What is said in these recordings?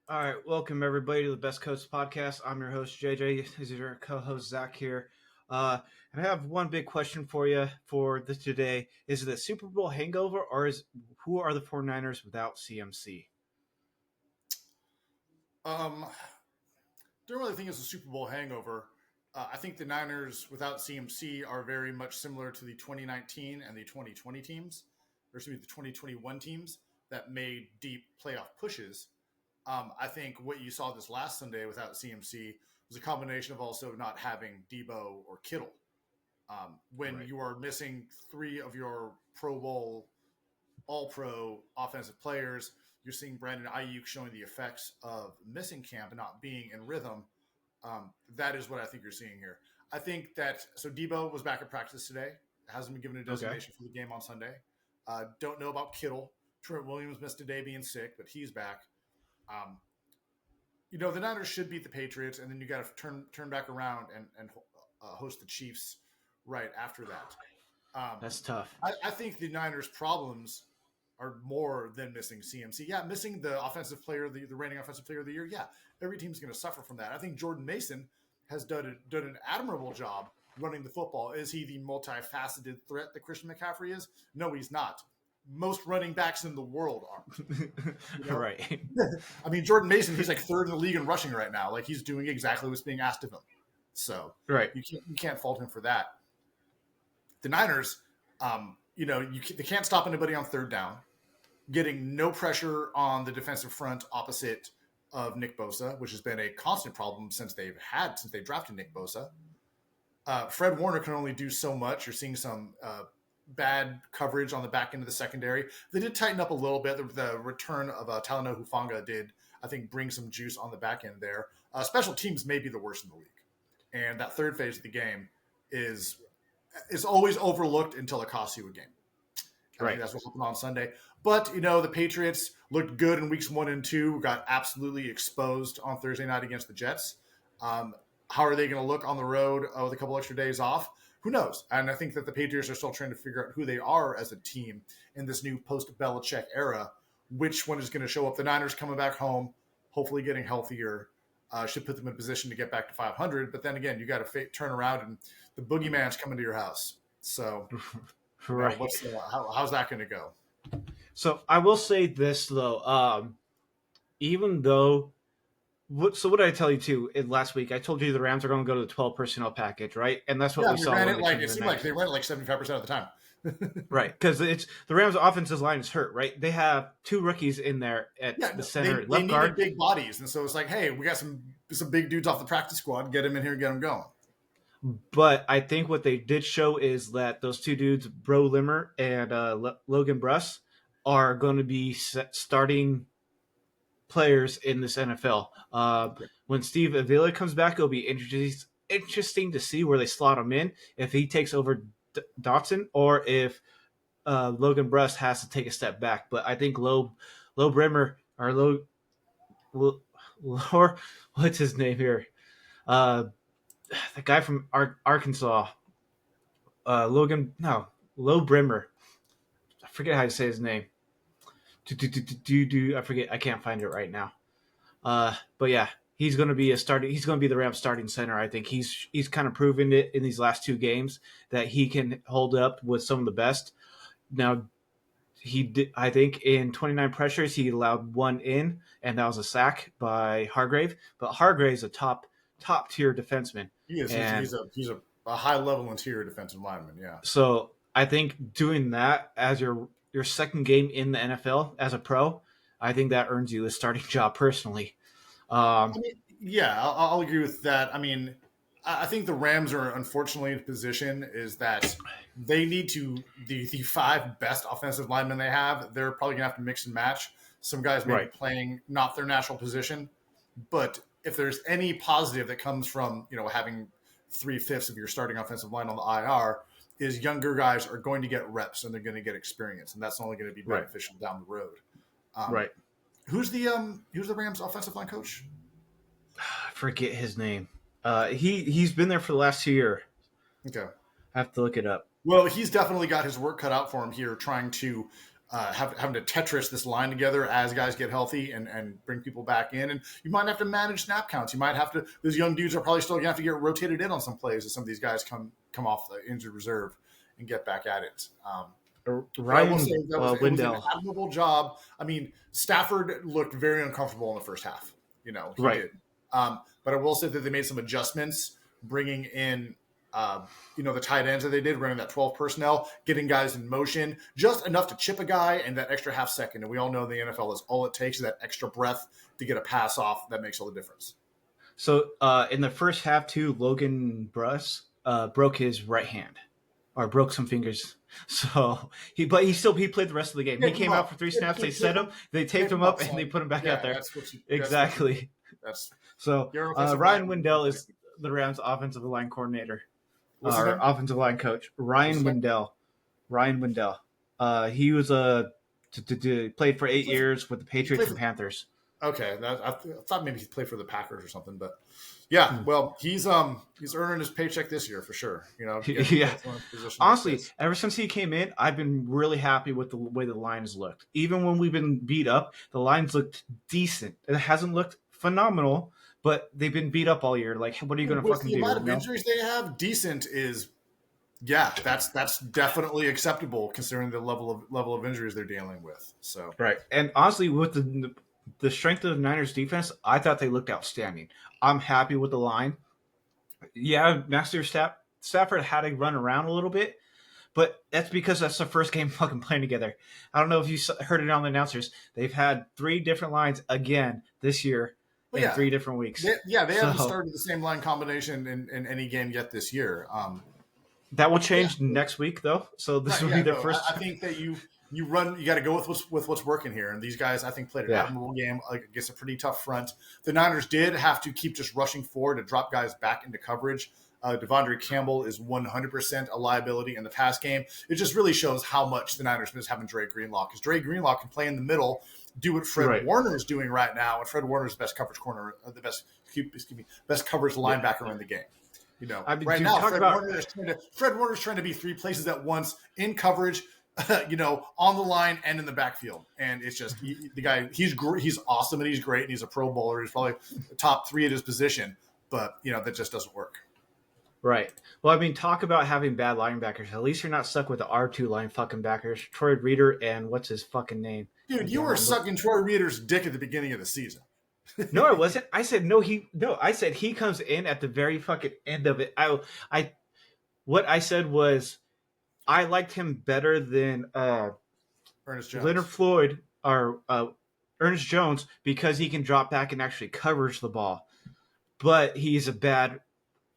All right, welcome everybody to the Best Coast Podcast. I'm your host JJ. This is your co-host Zach here, and I have one big question for you for this today: is it a Super Bowl hangover, or who are the 49ers without CMC? Don't really think it's a Super Bowl hangover. I think the Niners without CMC are very much similar to the 2019 and the 2020 teams, or excuse me, the 2021 teams that made deep playoff pushes. I think what you saw this last Sunday without CMC was a combination of also not having Debo or Kittle. When you are missing three of your Pro Bowl, All-Pro offensive players, you're seeing Brandon Ayuk showing the effects of missing camp and not being in rhythm. That is what I think you're seeing here. I think that so Debo was back at practice today. Hasn't been given a designation for the game on Sunday. Don't know about Kittle. Trent Williams missed a day being sick, but he's back. The Niners should beat the Patriots, and then you got to turn back around and host the Chiefs right after that. That's tough. I think the Niners' problems are more than missing CMC. Yeah, missing the offensive player, the reigning offensive player of the year. Yeah, every team's going to suffer from that. I think Jordan Mason has done an admirable job running the football. Is he the multifaceted threat that Christian McCaffrey is? No, he's not. Most running backs in the world aren't. Right. I mean, Jordan Mason, he's like third in the league in rushing right now. Like, he's doing exactly what's being asked of him. So right, you can't fault him for that. The Niners, they can't stop anybody on third down. Getting no pressure on the defensive front opposite of Nick Bosa, which has been a constant problem since they drafted Nick Bosa. Fred Warner can only do so much. You're seeing some bad coverage on the back end of the secondary. They did tighten up a little bit. The return of Talanoa Hufanga did, I think, bring some juice on the back end there. Special teams may be the worst in the league. And that third phase of the game is always overlooked until it costs you a game. I think that's what happened on Sunday. But, the Patriots looked good in weeks 1 and 2, got absolutely exposed on Thursday night against the Jets. How are they going to look on the road with a couple extra days off? Who knows? And I think that the Patriots are still trying to figure out who they are as a team in this new post-Belichick era. Which one is going to show up? The Niners coming back home, hopefully getting healthier, should put them in a position to get back to 500. But then again, you got to turn around and the boogeyman's coming to your house. So right. How's that going to go? So I will say this, though. Even though what did I tell you too? Last week, I told you the Rams are going to go to the 12 personnel package, right? And that's what we saw. It seemed like they ran it like 75% of the time. Right, because it's the Rams' offensive line is hurt, right? They have 2 rookies in there at the center, left guard. They needed big bodies, and so it's like, hey, we got some big dudes off the practice squad. Get them in here, get them going. But I think what they did show is that those 2 dudes, Bro Limmer and Logan Bruss, are going to be starting players in this NFL. When Steve Avila comes back, it'll be interesting to see where they slot him in, if he takes over Dotson or if Logan Bruss has to take a step back. But I think Low Brimmer or what's his name here? The guy from Arkansas, Low Brimmer. I forget how to say his name. I forget. I can't find it right now. But yeah, he's going to be He's going to be the Rams starting center. I think he's kind of proven it in these last 2 games that he can hold up with some of the best. Now, he did. I think in 29 pressures, he allowed 1 in, and that was a sack by Hargrave. But Hargrave's a top tier defenseman. He is. He's a high level interior defensive lineman. Yeah. So I think doing that as your second game in the NFL as a pro, I think that earns you a starting job personally. I'll agree with that. I mean, I think the Rams are unfortunately in a position is that they need to the 5 best offensive linemen they have. They're probably gonna have to mix and match. Some guys may be playing not their natural position, but if there's any positive that comes from having 3/5 of your starting offensive line on the IR, is younger guys are going to get reps and they're going to get experience, and that's only going to be Right. beneficial down the road. Um, Right. who's the Rams offensive line coach? I forget his name. He's been there for the last 2 years. Okay. I have to look it up. Well, he's definitely got his work cut out for him here, trying to having to Tetris this line together as guys get healthy and bring people back in. And you might have to manage snap counts. You might have to. Those young dudes are probably still going to have to get rotated in on some plays as some of these guys come off the injured reserve and get back at it. But I will say it was an Wendell. admirable job. I mean, Stafford looked very uncomfortable in the first half. He Right. did. But I will say that they made some adjustments, bringing in, the tight ends that they did, running that 12 personnel, getting guys in motion, just enough to chip a guy and that extra half second. And we all know in the NFL is all it takes is that extra breath to get a pass off. That makes all the difference. So in the first half, too, Logan Bruss broke his right hand, or broke some fingers. So he played the rest of the game. He came out for 3 snaps. They set him, they taped him up, and they put him back out there. Exactly. So Ryan Wendell is the Rams' offensive line coordinator, or offensive line coach. Ryan Wendell. He was played for 8 years with the Patriots and Panthers. Okay, I thought maybe he played for the Packers or something, but yeah, well, he's earning his paycheck this year for sure. Yeah. Honestly, ever since he came in, I've been really happy with the way the lines looked. Even when we've been beat up, the lines looked decent. It hasn't looked phenomenal, but they've been beat up all year. Like, what are you going to fucking do? The amount of injuries they have, decent is, yeah, that's definitely acceptable considering the level of injuries they're dealing with. So right, and honestly, with the strength of the Niners defense, I thought they looked outstanding. I'm happy with the line. Yeah, Stafford had to run around a little bit, but that's because that's the first game fucking playing together. I don't know if you heard it on the announcers. They've had 3 different lines again this year in 3 different weeks. They haven't started the same line combination in any game yet this year. That will change next week, though. So this will be their first. I think that you got to go with what's working here. And these guys, I think, played an admirable game against a pretty tough front. The Niners did have to keep just rushing forward to drop guys back into coverage. Devondre Campbell is 100% a liability in the pass game. It just really shows how much the Niners miss having Dre Greenlaw, because Dre Greenlaw can play in the middle, do what Fred Warner is doing right now, and Fred Warner is the best coverage corner, best coverage linebacker in the game. Right now, Fred Warner's trying to be 3 places at once in coverage, on the line and in the backfield. And it's just the guy. He's awesome and he's great and he's a Pro Bowler. He's probably top 3 at his position, but that just doesn't work. Right. Well, I mean, talk about having bad linebackers. At least you're not stuck with the R2 line fucking backers, Troy Reader and what's his fucking name? Dude, you were sucking Troy Reader's dick at the beginning of the season. No, I wasn't. I said I said he comes in at the very fucking end of it. What I said was I liked him better than Ernest Jones. Leonard Floyd or Ernest Jones because he can drop back and actually covers the ball. But he's a bad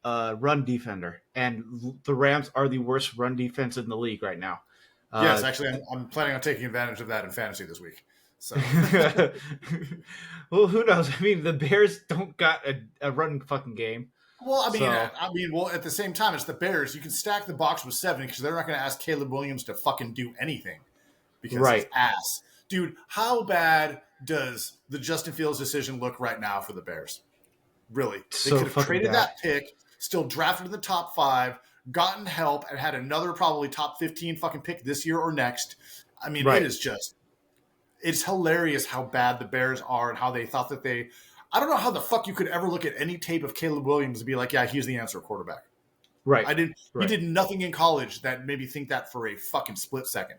run defender, and the Rams are the worst run defense in the league right now. Yes, actually, I'm planning on taking advantage of that in fantasy this week. So, well, who knows? I mean, the Bears don't got a run fucking game. Well, at the same time, it's the Bears. You can stack the box with 7 because they're not going to ask Caleb Williams to fucking do anything because he's ass. Dude, how bad does the Justin Fields decision look right now for the Bears? Really? They could have traded that pick, still drafted in the top 5, gotten help, and had another probably top 15 fucking pick this year or next. I mean, it is just – it's hilarious how bad the Bears are and how they thought that they – I don't know how the fuck you could ever look at any tape of Caleb Williams and be like, yeah, he's the answer quarterback. Right. He did nothing in college that made me think that for a fucking split second.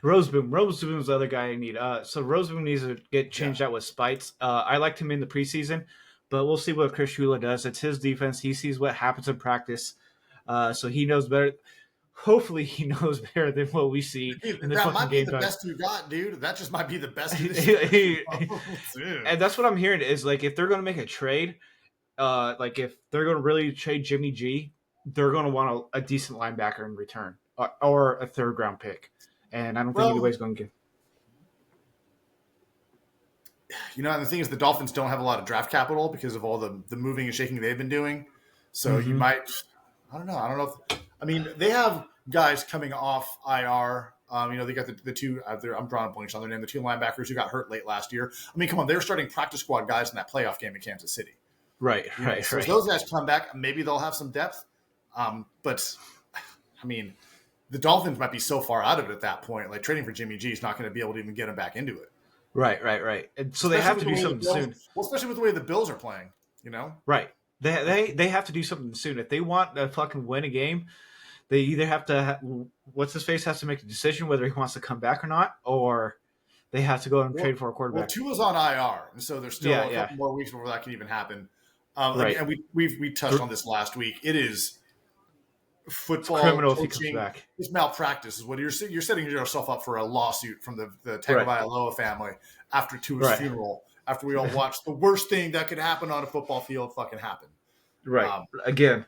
Roseboom's the other guy I need. So Roseboom needs to get changed out with Spites. I liked him in the preseason, but we'll see what Chris Shula does. It's his defense. He sees what happens in practice, so he knows better. Hopefully, he knows better than what we see in the fucking game. That might be the best you got, dude. That just might be the best. And that's what I'm hearing is like if they're going to make a trade, like if they're going to really trade Jimmy G, they're going to want a decent linebacker in return or a 3rd round pick. And I don't think anybody's going to give. And the thing is, the Dolphins don't have a lot of draft capital because of all the moving and shaking they've been doing. So you might. I don't know. I don't know. I mean, they have guys coming off IR. They got the two. I'm drawing a blank on their name. The two linebackers who got hurt late last year. I mean, come on, they're starting practice squad guys in that playoff game in Kansas City. Right, So as right. those guys come back, maybe they'll have some depth. But I mean, the Dolphins might be so far out of it at that point. Like trading for Jimmy G is not going to be able to even get him back into it. Right. And so they Especially have with to the do way the something Bills, soon. well, especially with the way the Bills are playing. Right. They have to do something soon. If they want to fucking win a game, they either have to what's his face has to make a decision whether he wants to come back or not, or they have to go and Well, trade for a well, quarterback. Tua's on IR, and so there's still a Yeah. couple more weeks before that can even happen. Right. And we touched on this last week. It is It's football criminal if he comes coaching. back. It's malpractice. Is what you're setting yourself up for a lawsuit from the Right. Tagovailoa family after Tua's Right. funeral. After we all watched the worst thing that could happen on a football field fucking happen. Right. Again.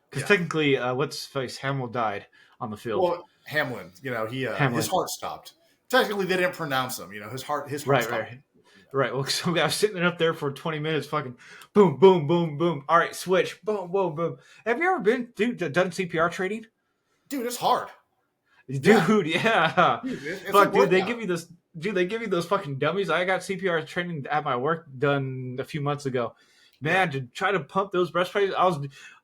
Because Yeah. technically, what's his face? Hamill died on the field. Well, Hamlin, Hamlin. his heart stopped. Technically, they didn't pronounce him. His heart stopped. Right. Well, so I was sitting up there for 20 minutes, fucking boom, boom, boom, boom. All right, switch, boom, boom, boom. Have you ever been done CPR training? Dude, it's hard. Dude, yeah. Dude, fuck, dude, they give you this. Dude, they give you those fucking dummies. I got CPR training at my work done a few months ago. Man, to try to pump those breastplates, I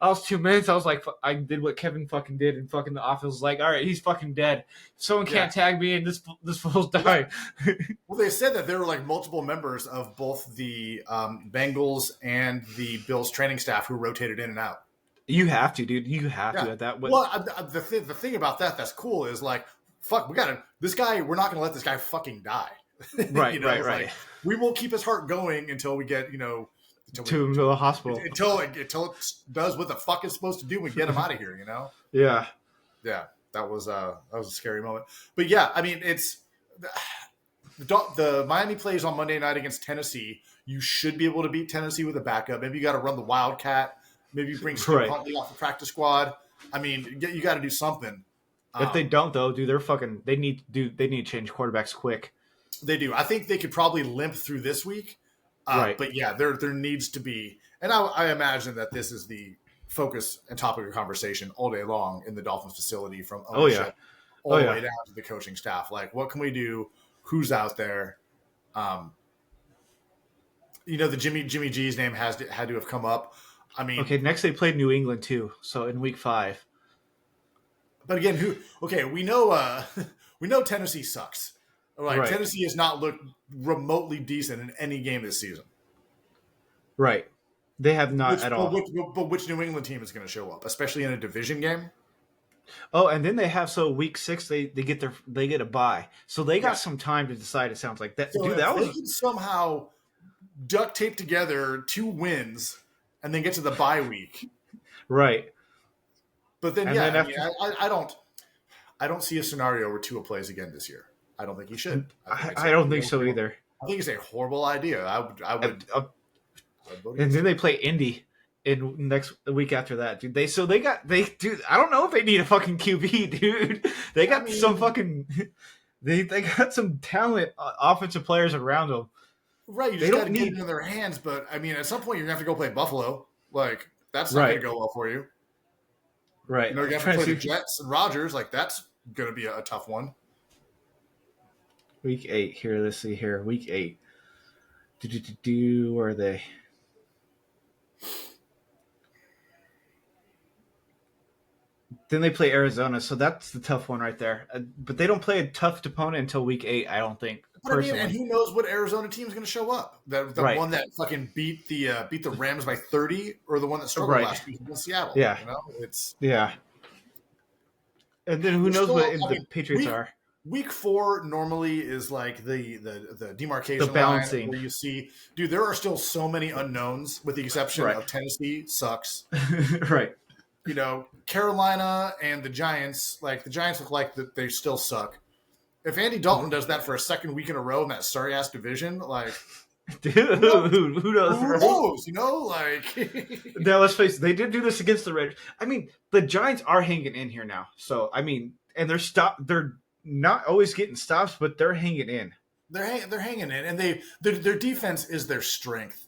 was 2 minutes. I was like, I did what Kevin fucking did, and fucking the office was like, all right, he's fucking dead. Someone can't tag me, and this fool's dying. Well, they said that there were like multiple members of both the Bengals and the Bills training staff who rotated in and out. You have to, dude. You have to at that. Well, the thing about that's cool is like, fuck, this guy. We're not going to let this guy fucking die. Right. Like, we will keep his heart going until we get to the hospital until it does what the fuck it's supposed to do and get him out of here. Yeah. That was a scary moment. But yeah, I mean, it's the Miami plays on Monday night against Tennessee. You should be able to beat Tennessee with a backup. Maybe you got to run the Wildcat. Maybe you bring Steve Huntley off the practice squad. I mean, you got to do something. If they don't, though, dude, they need to change quarterbacks quick. They do. I think they could probably limp through this week. Right. But yeah, there needs to be, and I imagine that this is the focus and topic of conversation all day long in the Dolphins facility, from ownership all the way down to the coaching staff. Like, what can we do? Who's out there? The Jimmy G's name had to have come up. I mean, okay. Next, they played New England too, so in Week 5. But again, we know we know Tennessee sucks. Right. Tennessee has not looked remotely decent in any game this season. Right. They have not at all. But which New England team is going to show up, especially in a division game? Oh, and then they have Week 6 they get a bye, so they got some time to decide. It sounds like that. So dude, they can somehow duct tape together 2 wins and then get to the bye week. Right. But then I don't see a scenario where Tua plays again this year. I don't think he should. I don't think so either. I think it's a horrible idea. I would. And then they play Indy in next week after that, dude. I don't know if they need a fucking QB, dude. They got some fucking. They got some talent offensive players around them. Right, you just got to get it in their hands. But I mean, at some point, you're gonna have to go play Buffalo. Like, that's not gonna go well for you. Right. You're gonna have to play the Jets and Rodgers. Like, that's gonna be a tough one. Week 8 here. Let's see here. Week 8. Where are they? Then they play Arizona, so that's the tough one right there. But they don't play a tough opponent until Week 8, I don't think. But I mean, and who knows what Arizona team is going to show up? The one that fucking beat the Rams by 30, or the one that struggled last week in Seattle? Yeah, And then who knows what the Patriots are? Week 4 normally is like the demarcation the balancing line where you see, dude, there are still so many unknowns, with the exception of Tennessee sucks. Right. Carolina and the Giants look like they still suck. If Andy Dalton does that for a second week in a row in that sorry ass division, like, dude, who knows? Who knows? Now let's face it, they did do this against the Raiders. I mean, the Giants are hanging in here now. So I mean, and they're not always getting stops, but they're hanging in. They're hanging in, and their defense is their strength.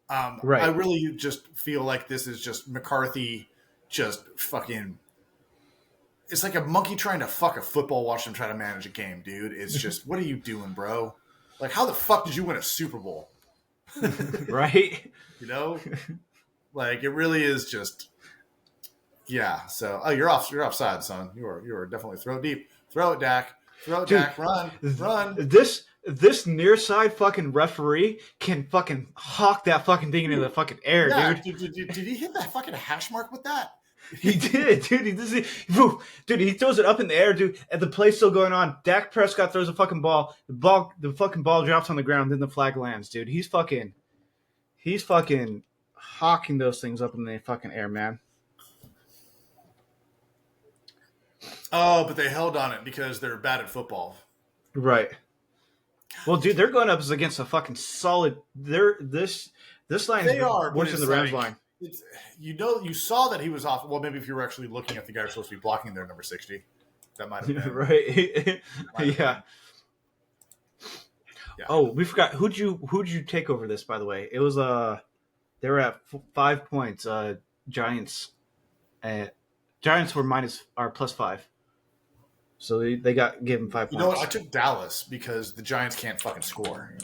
Right. I really just feel like this is just McCarthy just fucking. It's like a monkey trying to fuck a football. Watch them try to manage a game, dude. It's just, what are you doing, bro? Like, how the fuck did you win a Super Bowl? Right? You know, like it really is just, yeah. So, oh, you're off. You're offside, son. You are definitely throw deep. Throw it, Dak. Throw it, Dude, Dak. Run, run. this near side fucking referee can fucking hawk that fucking thing into the fucking air, Yeah, dude. did he hit that fucking hash mark with that? He did, dude. Dude, he throws it up in the air, dude, and the play's still going on. Dak Prescott throws a fucking ball. The fucking ball drops on the ground, then the flag lands, dude. He's fucking hawking those things up in the fucking air, man. Oh, but they held on it because they're bad at football. Right. Well, dude, they're going up against a fucking solid. This line's They are, but worse than it's the Rams like, line. it's, you saw that he was off. Well, maybe if you were actually looking at the guy who's supposed to be blocking their number 60, that might have been Right. Yeah. Yeah. Oh, we forgot who'd you take over this? By the way, it was they were at 5 points. Giants, Giants were +5, so they got given 5 You points. know what? I took Dallas because the Giants can't fucking score.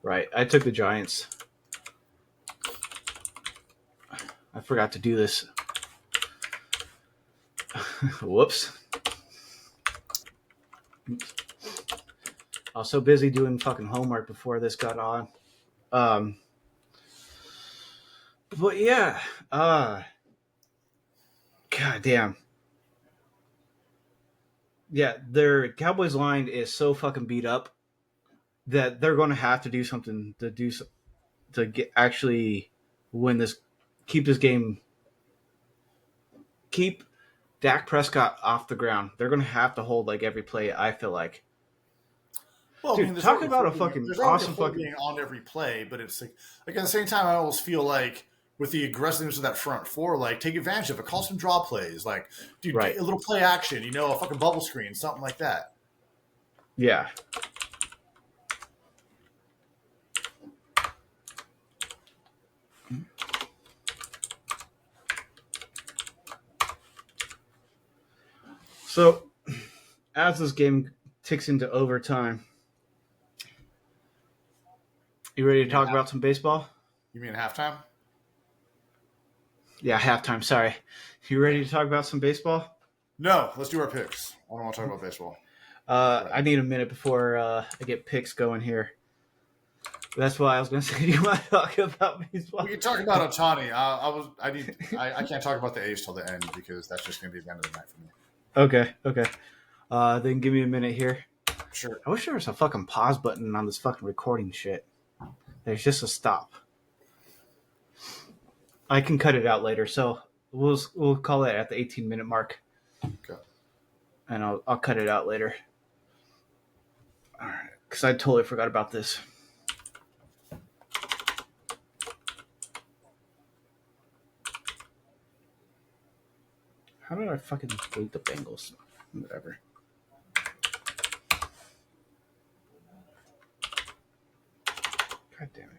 Right, I took the Giants. I forgot to do this. Whoops. I was so busy doing fucking homework before this got on. But yeah, god damn. Yeah, their Cowboys line is so fucking beat up that they're going to have to do something to get actually win this, keep this game, keep Dak Prescott off the ground. They're going to have to hold like every play. I feel like. Well, Dude, I mean, talk about a fucking awesome fucking being on every play, but it's like at the same time, I always feel like with the aggressiveness of that front four, like take advantage of it, call some draw plays, like dude, right. a little play action, a fucking bubble screen, something like that. Yeah. So, as this game ticks into overtime, you ready to talk about some baseball? You mean halftime? Yeah, halftime. Sorry. You ready to talk about some baseball? No, let's do our picks. I don't want to talk about baseball. I need a minute before I get picks going here. That's why I was going to say, do you want to talk about baseball? We can talk about Otani. I can't talk about the A's till the end because that's just going to be the end of the night for me. Okay. Then give me a minute here. Sure. I wish there was a fucking pause button on this fucking recording shit. There's just a stop. I can cut it out later, so we'll call it at the 18-minute mark. Okay. And I'll cut it out later. All right, because I totally forgot about this. How did I fucking delete the Bengals? Whatever. God damn it.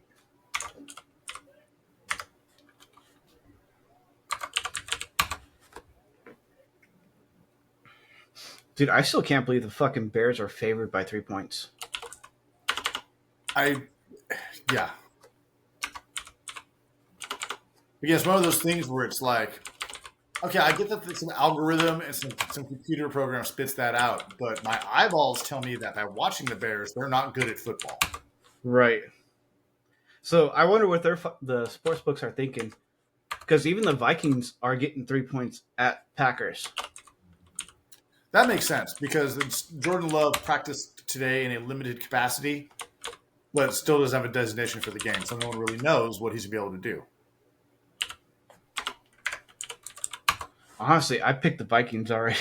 Dude, I still can't believe the fucking Bears are favored by 3 points. Yeah. Again, it's one of those things where it's like, okay, I get that some algorithm and some computer program spits that out, but my eyeballs tell me that by watching the Bears, they're not good at football. Right. So I wonder what the sports books are thinking, because even the Vikings are getting 3 points at Packers. That makes sense because Jordan Love practiced today in a limited capacity, but still doesn't have a designation for the game, so no one really knows what he's going to be able to do. Honestly, I picked the Vikings already.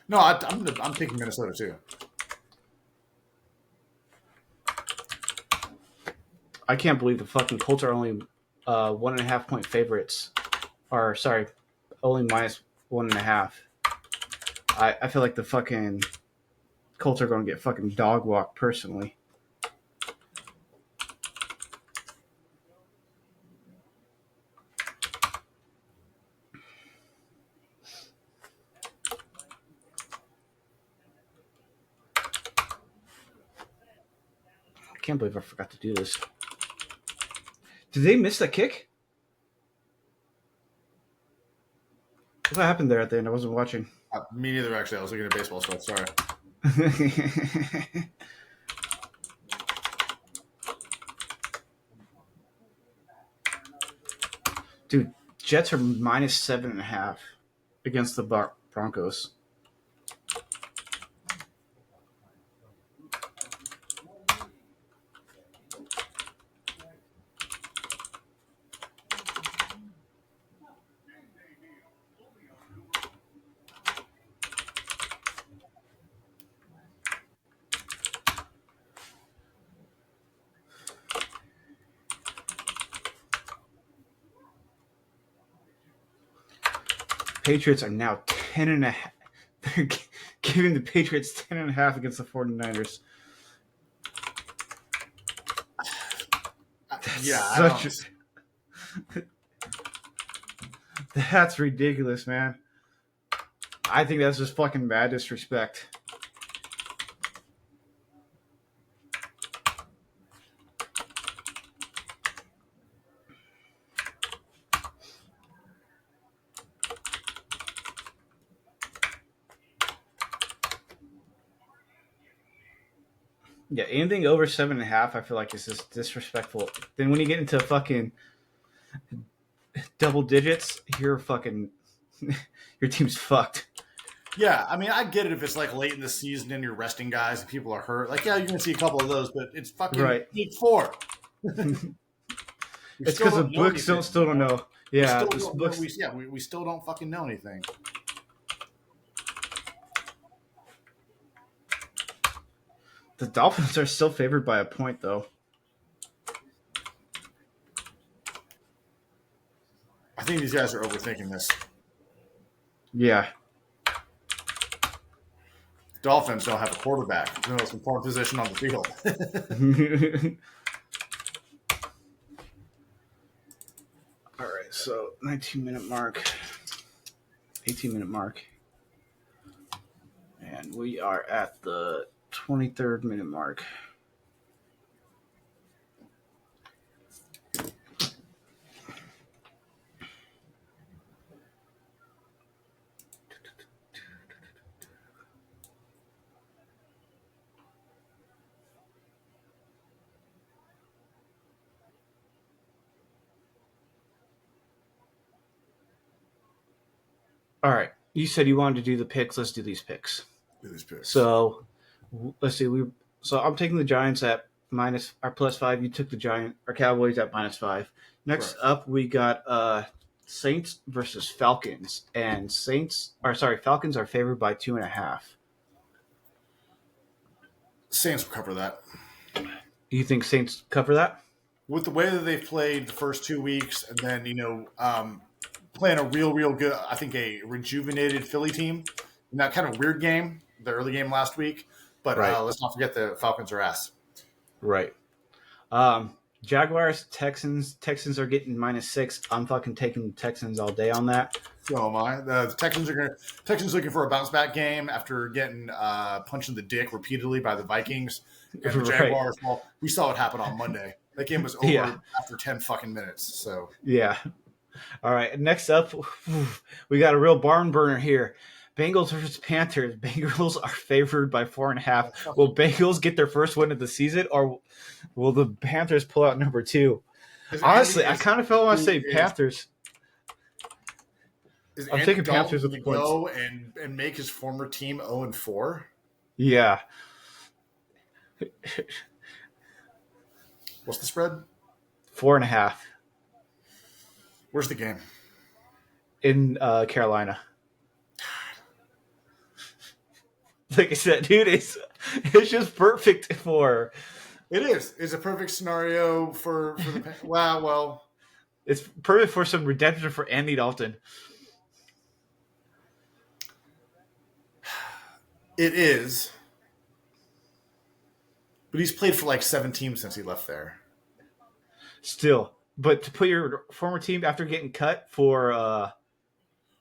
No, I'm picking Minnesota too. I can't believe the fucking Colts are only 1.5 point favorites. Or, sorry, only -1.5. I feel like the fucking Colts are going to get fucking dog walked personally. can't believe I forgot to do this. Did they miss that kick? What happened there at the end? I wasn't watching. Me neither, actually. I was looking at baseball stuff. Sorry. Dude, Jets are minus 7.5 against the Broncos. Patriots are now 10.5. They're giving the Patriots 10.5 against the 49ers. That's That's ridiculous, man. I think that's just fucking bad disrespect. Yeah, anything over 7.5, I feel like is just disrespectful. Then when you get into fucking double digits, you're fucking your team's fucked. Yeah, I mean, I get it if it's like late in the season and you're resting guys and people are hurt. Like, yeah, you're gonna see a couple of those, but it's fucking Right. week 4. It's because the books still don't know. Yeah, we still don't fucking know anything. The Dolphins are still favored by a point, though. I think these guys are overthinking this. Yeah. Dolphins don't have a quarterback. The most important position on the field. All right, so 19-minute mark, 18-minute mark, and we are at the 23rd minute mark. All right, you said you wanted to do the picks. Let's do these picks. So let's see. So I'm taking the Giants at minus or +5. You took the Cowboys at -5. Next up, we got Saints versus Falcons, and Falcons are favored by 2.5. Saints will cover that. You think Saints cover that? With the way that they played the first 2 weeks, and then playing a real good, I think a rejuvenated Philly team in that kind of weird game, the early game last week. But let's not forget the Falcons are ass. Right. Jaguars, Texans. Texans are getting -6. I'm fucking taking the Texans all day on that. So am I. The Texans looking for a bounce back game after getting punched in the dick repeatedly by the Vikings. And the Jaguars, well, we saw what happened on Monday. That game was over after 10 fucking minutes. So yeah. All right. Next up, we got a real barn burner here. Bengals versus Panthers. Bengals are favored by 4.5. Will Bengals get their first win of the season, or will the Panthers pull out number 2? Honestly, I kind of felt want to say Panthers. I'm taking Panthers with the points. Go and make his former team 0-4. Yeah. What's the spread? 4.5. Where's the game? In Carolina. Like I said, dude, it's just perfect for. It is. It's a perfect scenario for the. Wow. Well, it's perfect for some redemption for Andy Dalton. It is. But he's played for like 7 teams since he left there. Still. But to put your former team after getting cut for...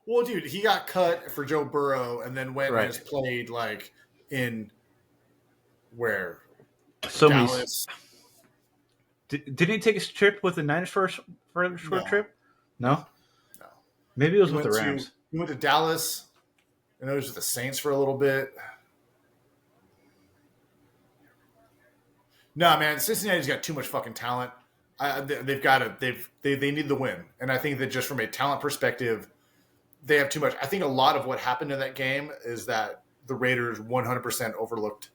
Well, dude, he got cut for Joe Burrow and then went and has played like in where? So Dallas, Didn't he take a trip with the Niners for a short No, trip? no, No, no. maybe it was with the Rams. He went to Dallas, and it was with the Saints for a little bit. No, man, Cincinnati's got too much fucking talent. They've got to. They need the win, and I think that just from a talent perspective, they have too much. I think a lot of what happened in that game is that the Raiders 100% overlooked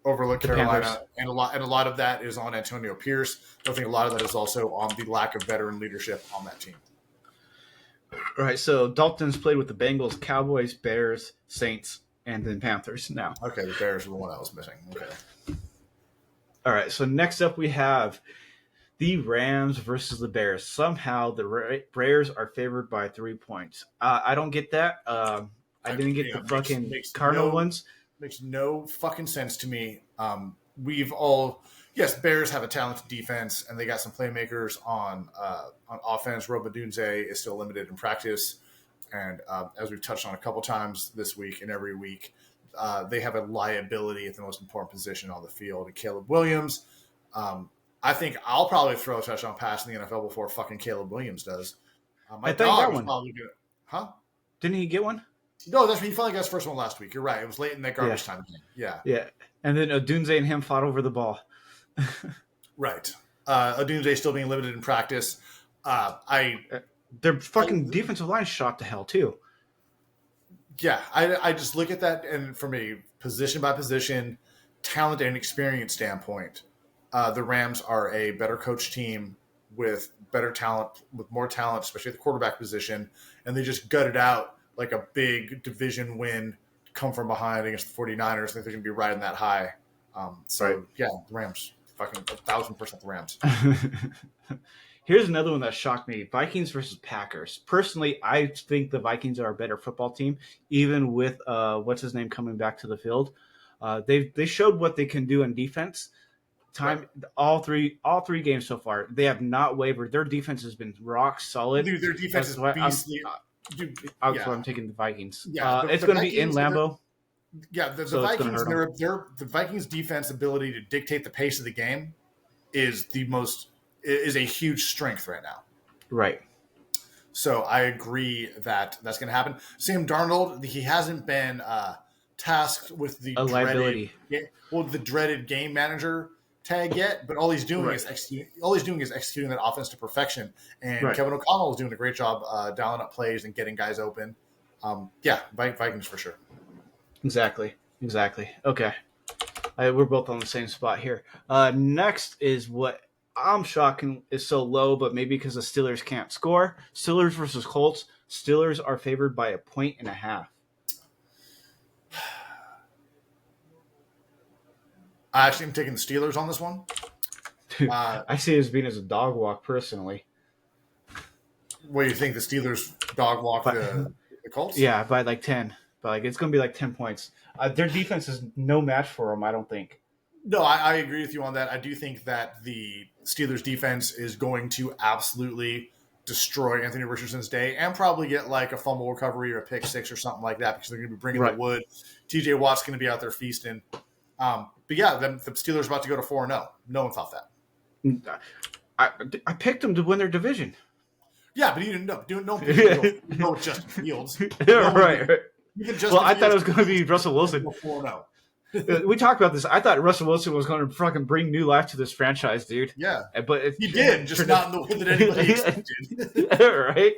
The Carolina, Panthers. and a lot of that is on Antonio Pierce. I think a lot of that is also on the lack of veteran leadership on that team. All right, so Dalton's played with the Bengals, Cowboys, Bears, Saints, and then Panthers now. Okay, the Bears are the one I was missing. Okay. All right, so next up we have the Rams versus the Bears. Somehow the Bears are favored by 3 points. I don't get that. I didn't get the fucking Cardinal ones. Makes no fucking sense to me. We've all yes, Bears have a talented defense and they got some playmakers on offense. Robadunze is still limited in practice, and as we've touched on a couple times this week and every week, they have a liability at the most important position on the field. And Caleb Williams, I think I'll probably throw a touchdown pass in the NFL before fucking Caleb Williams does. My dog was probably good. Huh? Didn't he get one? No, that's he finally got his first one last week. You're right. It was late in that garbage time game. Yeah. Yeah. And then Odunze and him fought over the ball. Right. Odunze still being limited in practice. Their fucking defensive line shot to hell too. Yeah, I just look at that, and from a position by position, talent and experience standpoint, the Rams are a better coach team with better talent, with more talent, especially at the quarterback position, and they just gutted out like a big division win, come from behind against the 49ers. I think they're going to be riding that high. Yeah, the Rams, fucking 1,000% the Rams. Here's another one that shocked me. Vikings versus Packers. Personally, I think the Vikings are a better football team, even with what's his name coming back to the field. They showed what they can do in defense. All three games so far, they have not wavered. Their defense has been rock solid. Dude, their defense is beastly. That's why I'm taking the Vikings. Yeah, it's going to be in Lambeau. The Vikings, the Vikings' defense ability to dictate the pace of the game is a huge strength right now. Right. So I agree that that's going to happen. Sam Darnold, he hasn't been tasked with the dreaded game manager tag yet, but all he's doing is executing that offense to perfection. And Kevin O'Connell is doing a great job dialing up plays and getting guys open. Vikings for sure. Exactly. Okay. We're both on the same spot here. Next is what I'm shocking is so low, but maybe because the Steelers can't score. Steelers versus Colts. Steelers are favored by 1.5 points. I actually am taking the Steelers on this one. I see it as being as a dog walk personally. What do you think? The Steelers dog walk the Colts? Yeah, by like 10. But it's going to be like 10 points. Their defense is no match for them, I don't think. No, I agree with you on that. I do think that the Steelers defense is going to absolutely destroy Anthony Richardson's day and probably get like a fumble recovery or a pick six or something like that because they're going to be bringing the wood. TJ Watt's going to be out there feasting. But yeah, the Steelers are about to go to 4-0. No one thought that. I picked them to win their division. Yeah, but you didn't know. No, Justin Fields. Right. I thought it was going to be Russell Wilson. 4-0. We talked about this. I thought Russell Wilson was going to fucking bring new life to this franchise, dude. Yeah, but he did, just not in the way that anybody expected. Right.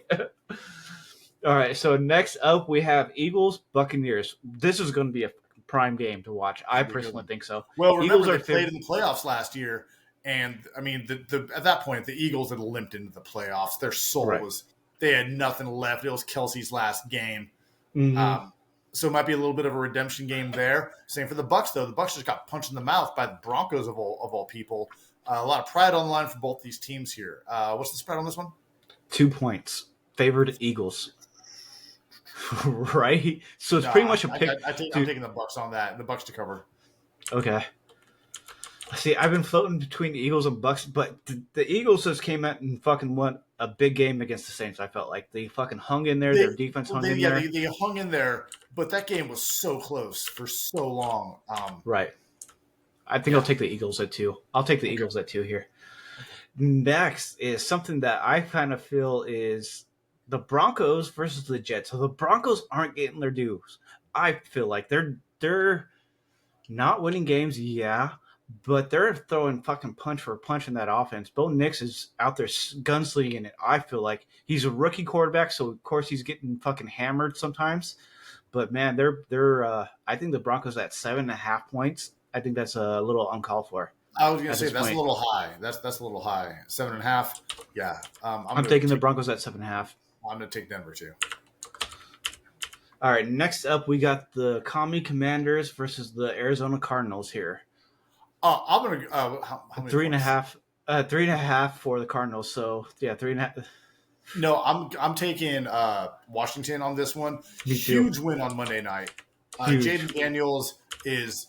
All right. So next up, we have Eagles Buccaneers. This is going to be a prime game to watch. I personally think so. Well, remember they played in the playoffs last year, and I mean, at that point, the Eagles had limped into the playoffs. Their soul was they had nothing left. It was Kelsey's last game. Mm-hmm. So it might be a little bit of a redemption game there. Same for the Bucs, though. The Bucs just got punched in the mouth by the Broncos of all people. A lot of pride on the line for both these teams here. What's the spread on this one? 2 points. Favored Eagles. Right? So it's pretty much a pick. I'm taking the Bucs on that. The Bucs to cover. Okay. See, I've been floating between the Eagles and Bucs, but the Eagles just came out and fucking won a big game against the Saints. I felt like they fucking hung in there. Their defense hung in there. They hung in there, but that game was so close for so long. Right. I think I'll Yeah. take the Eagles at 2. I'll take the Okay. Eagles at 2 here. Okay. Next is something that I kind of feel is the Broncos versus the Jets. So the Broncos aren't getting their dues. I feel like they're not winning games, yeah, but they're throwing fucking punch for punch in that offense. Bo Nix is out there gunslinging it. I feel like he's a rookie quarterback, so of course he's getting fucking hammered sometimes. But man, they're I think the Broncos at 7.5 points. I think that's a little uncalled for I was gonna at say this that's a point. little high. That's a little high. 7.5. Yeah. I'm taking the Broncos at 7.5. I'm gonna take Denver too. All right, next up we got the Commie Commanders versus the Arizona Cardinals here. I'm gonna. How many Three and a points? half, 3.5 for the Cardinals. So yeah, 3.5. No, I'm taking Washington on this one. Me too. Huge win on Monday night. Huge. Jaden Daniels is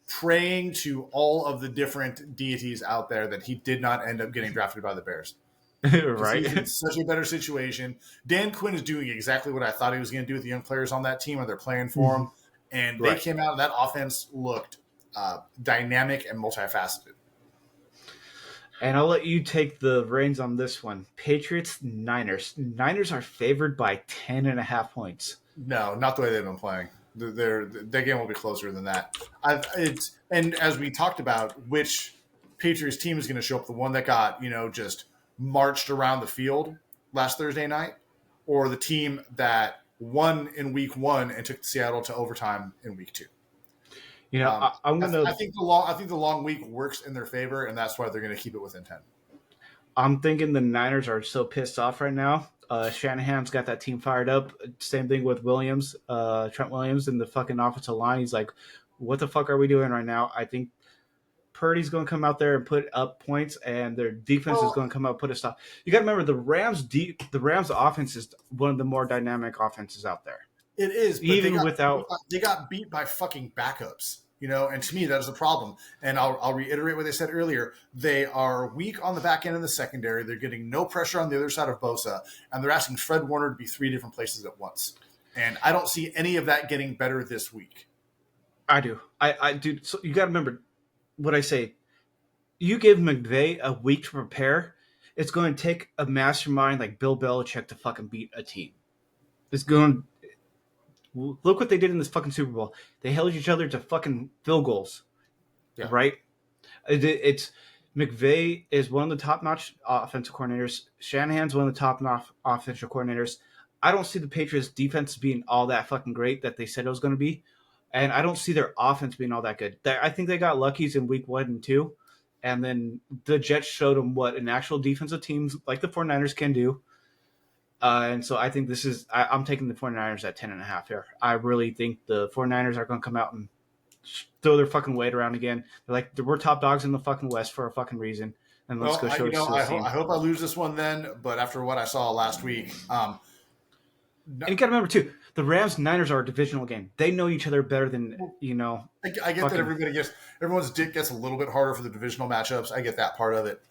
praying to all of the different deities out there that he did not end up getting drafted by the Bears because he's in Right. such a better situation. Dan Quinn is doing exactly what I thought he was going to do with the young players on that team, and they're playing for him. And they Right. came out, and that offense looked dynamic and multifaceted. And I'll let you take the reins on this one. Patriots, Niners. Niners are favored by 10.5 points. No, not the way they've been playing. Their game will be closer than that. And as we talked about, which Patriots team is going to show up? The one that got just marched around the field last Thursday night, or the team that won in week 1 and took Seattle to overtime in week 2? You know, I'm I gonna. think the long week works in their favor, and that's why they're going to keep it within 10. I'm thinking the Niners are so pissed off right now. Shanahan's got that team fired up. Same thing with Williams, Trent Williams, and the fucking offensive line. He's like, "What the fuck are we doing right now?" I think Purdy's going to come out there and put up points, and their defense is Well, going to come out and put a stop. You got to remember the Rams offense is one of the more dynamic offenses out there, it is, but even without. they got beat by fucking backups, and to me that is a problem. And I'll reiterate what they said earlier. They are weak on the back end of the secondary. They're getting no pressure on the other side of Bosa, and they're asking Fred Warner to be 3 different places at once. And I don't see any of that getting better this week. I do, I do. So you got to remember what I say. You give McVay a week to prepare. It's going to take a mastermind like Bill Belichick to fucking beat a team. It's going. Look what they did in this fucking Super Bowl. They held each other to fucking field goals, Yeah. right? It's McVay is one of the top-notch offensive coordinators. Shanahan's one of the top-notch offensive coordinators. I don't see the Patriots' defense being all that fucking great that they said it was going to be, and I don't see their offense being all that good. I think they got luckies in week 1 and 2, and then the Jets showed them what an actual defensive team like the 49ers can do. And so I think this is I'm taking the 49ers at 10.5 here. I really think the 49ers are going to come out and throw their fucking weight around again. They're like, we're top dogs in the fucking West for a fucking reason. And let's Well, go show it to this I team. hope I lose this one then. But after what I saw last week, no, And you got to remember, too, the Rams Niners are a divisional game. They know each other better than, I get that fucking. everyone's dick gets a little bit harder for the divisional matchups. I get that part of it.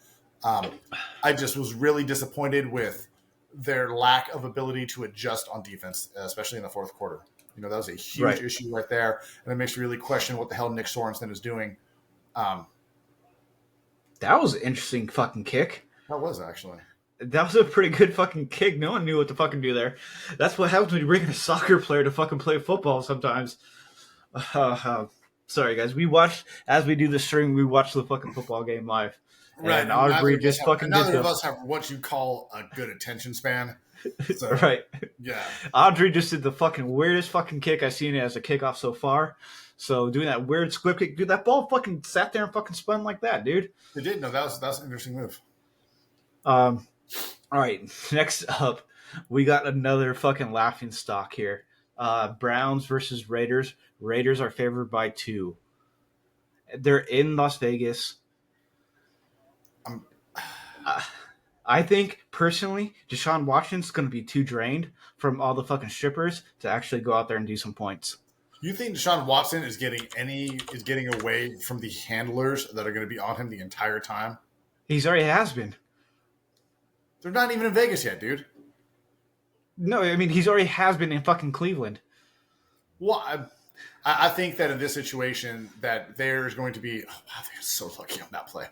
I just was really disappointed with their lack of ability to adjust on defense, especially in the fourth quarter. That was a huge Right. issue right there, and it makes you really question what the hell Nick Sorensen is doing. Um, That was an interesting fucking kick. how was it, actually? That was a pretty good fucking kick. No one knew what to fucking do there. That's what happens when you bring in a soccer player to fucking play football sometimes. Sorry, guys. As we do the stream, we watch the fucking football game live. Right, And Aubrey just fucking did neither of the. us have what you call a good attention span. So, Right. yeah. Audrey just did the fucking weirdest fucking kick I've seen as a kickoff so far. So doing that weird squib kick, dude, that ball fucking sat there and fucking spun like that, dude. They did. No, that's an interesting move. All right, next up, we got another fucking laughing stock here. Browns versus Raiders. Raiders are favored by 2. They're in Las Vegas. Um, I think personally, Deshaun Watson's going to be too drained from all the fucking strippers to actually go out there and do some points. You think Deshaun Watson is getting away from the handlers that are going to be on him the entire time? He's already has been. They're not even in Vegas yet, dude. No, I mean he's already has been in fucking Cleveland. Well, I think that in this situation that there's going to be. Oh, wow, they're so lucky on that play.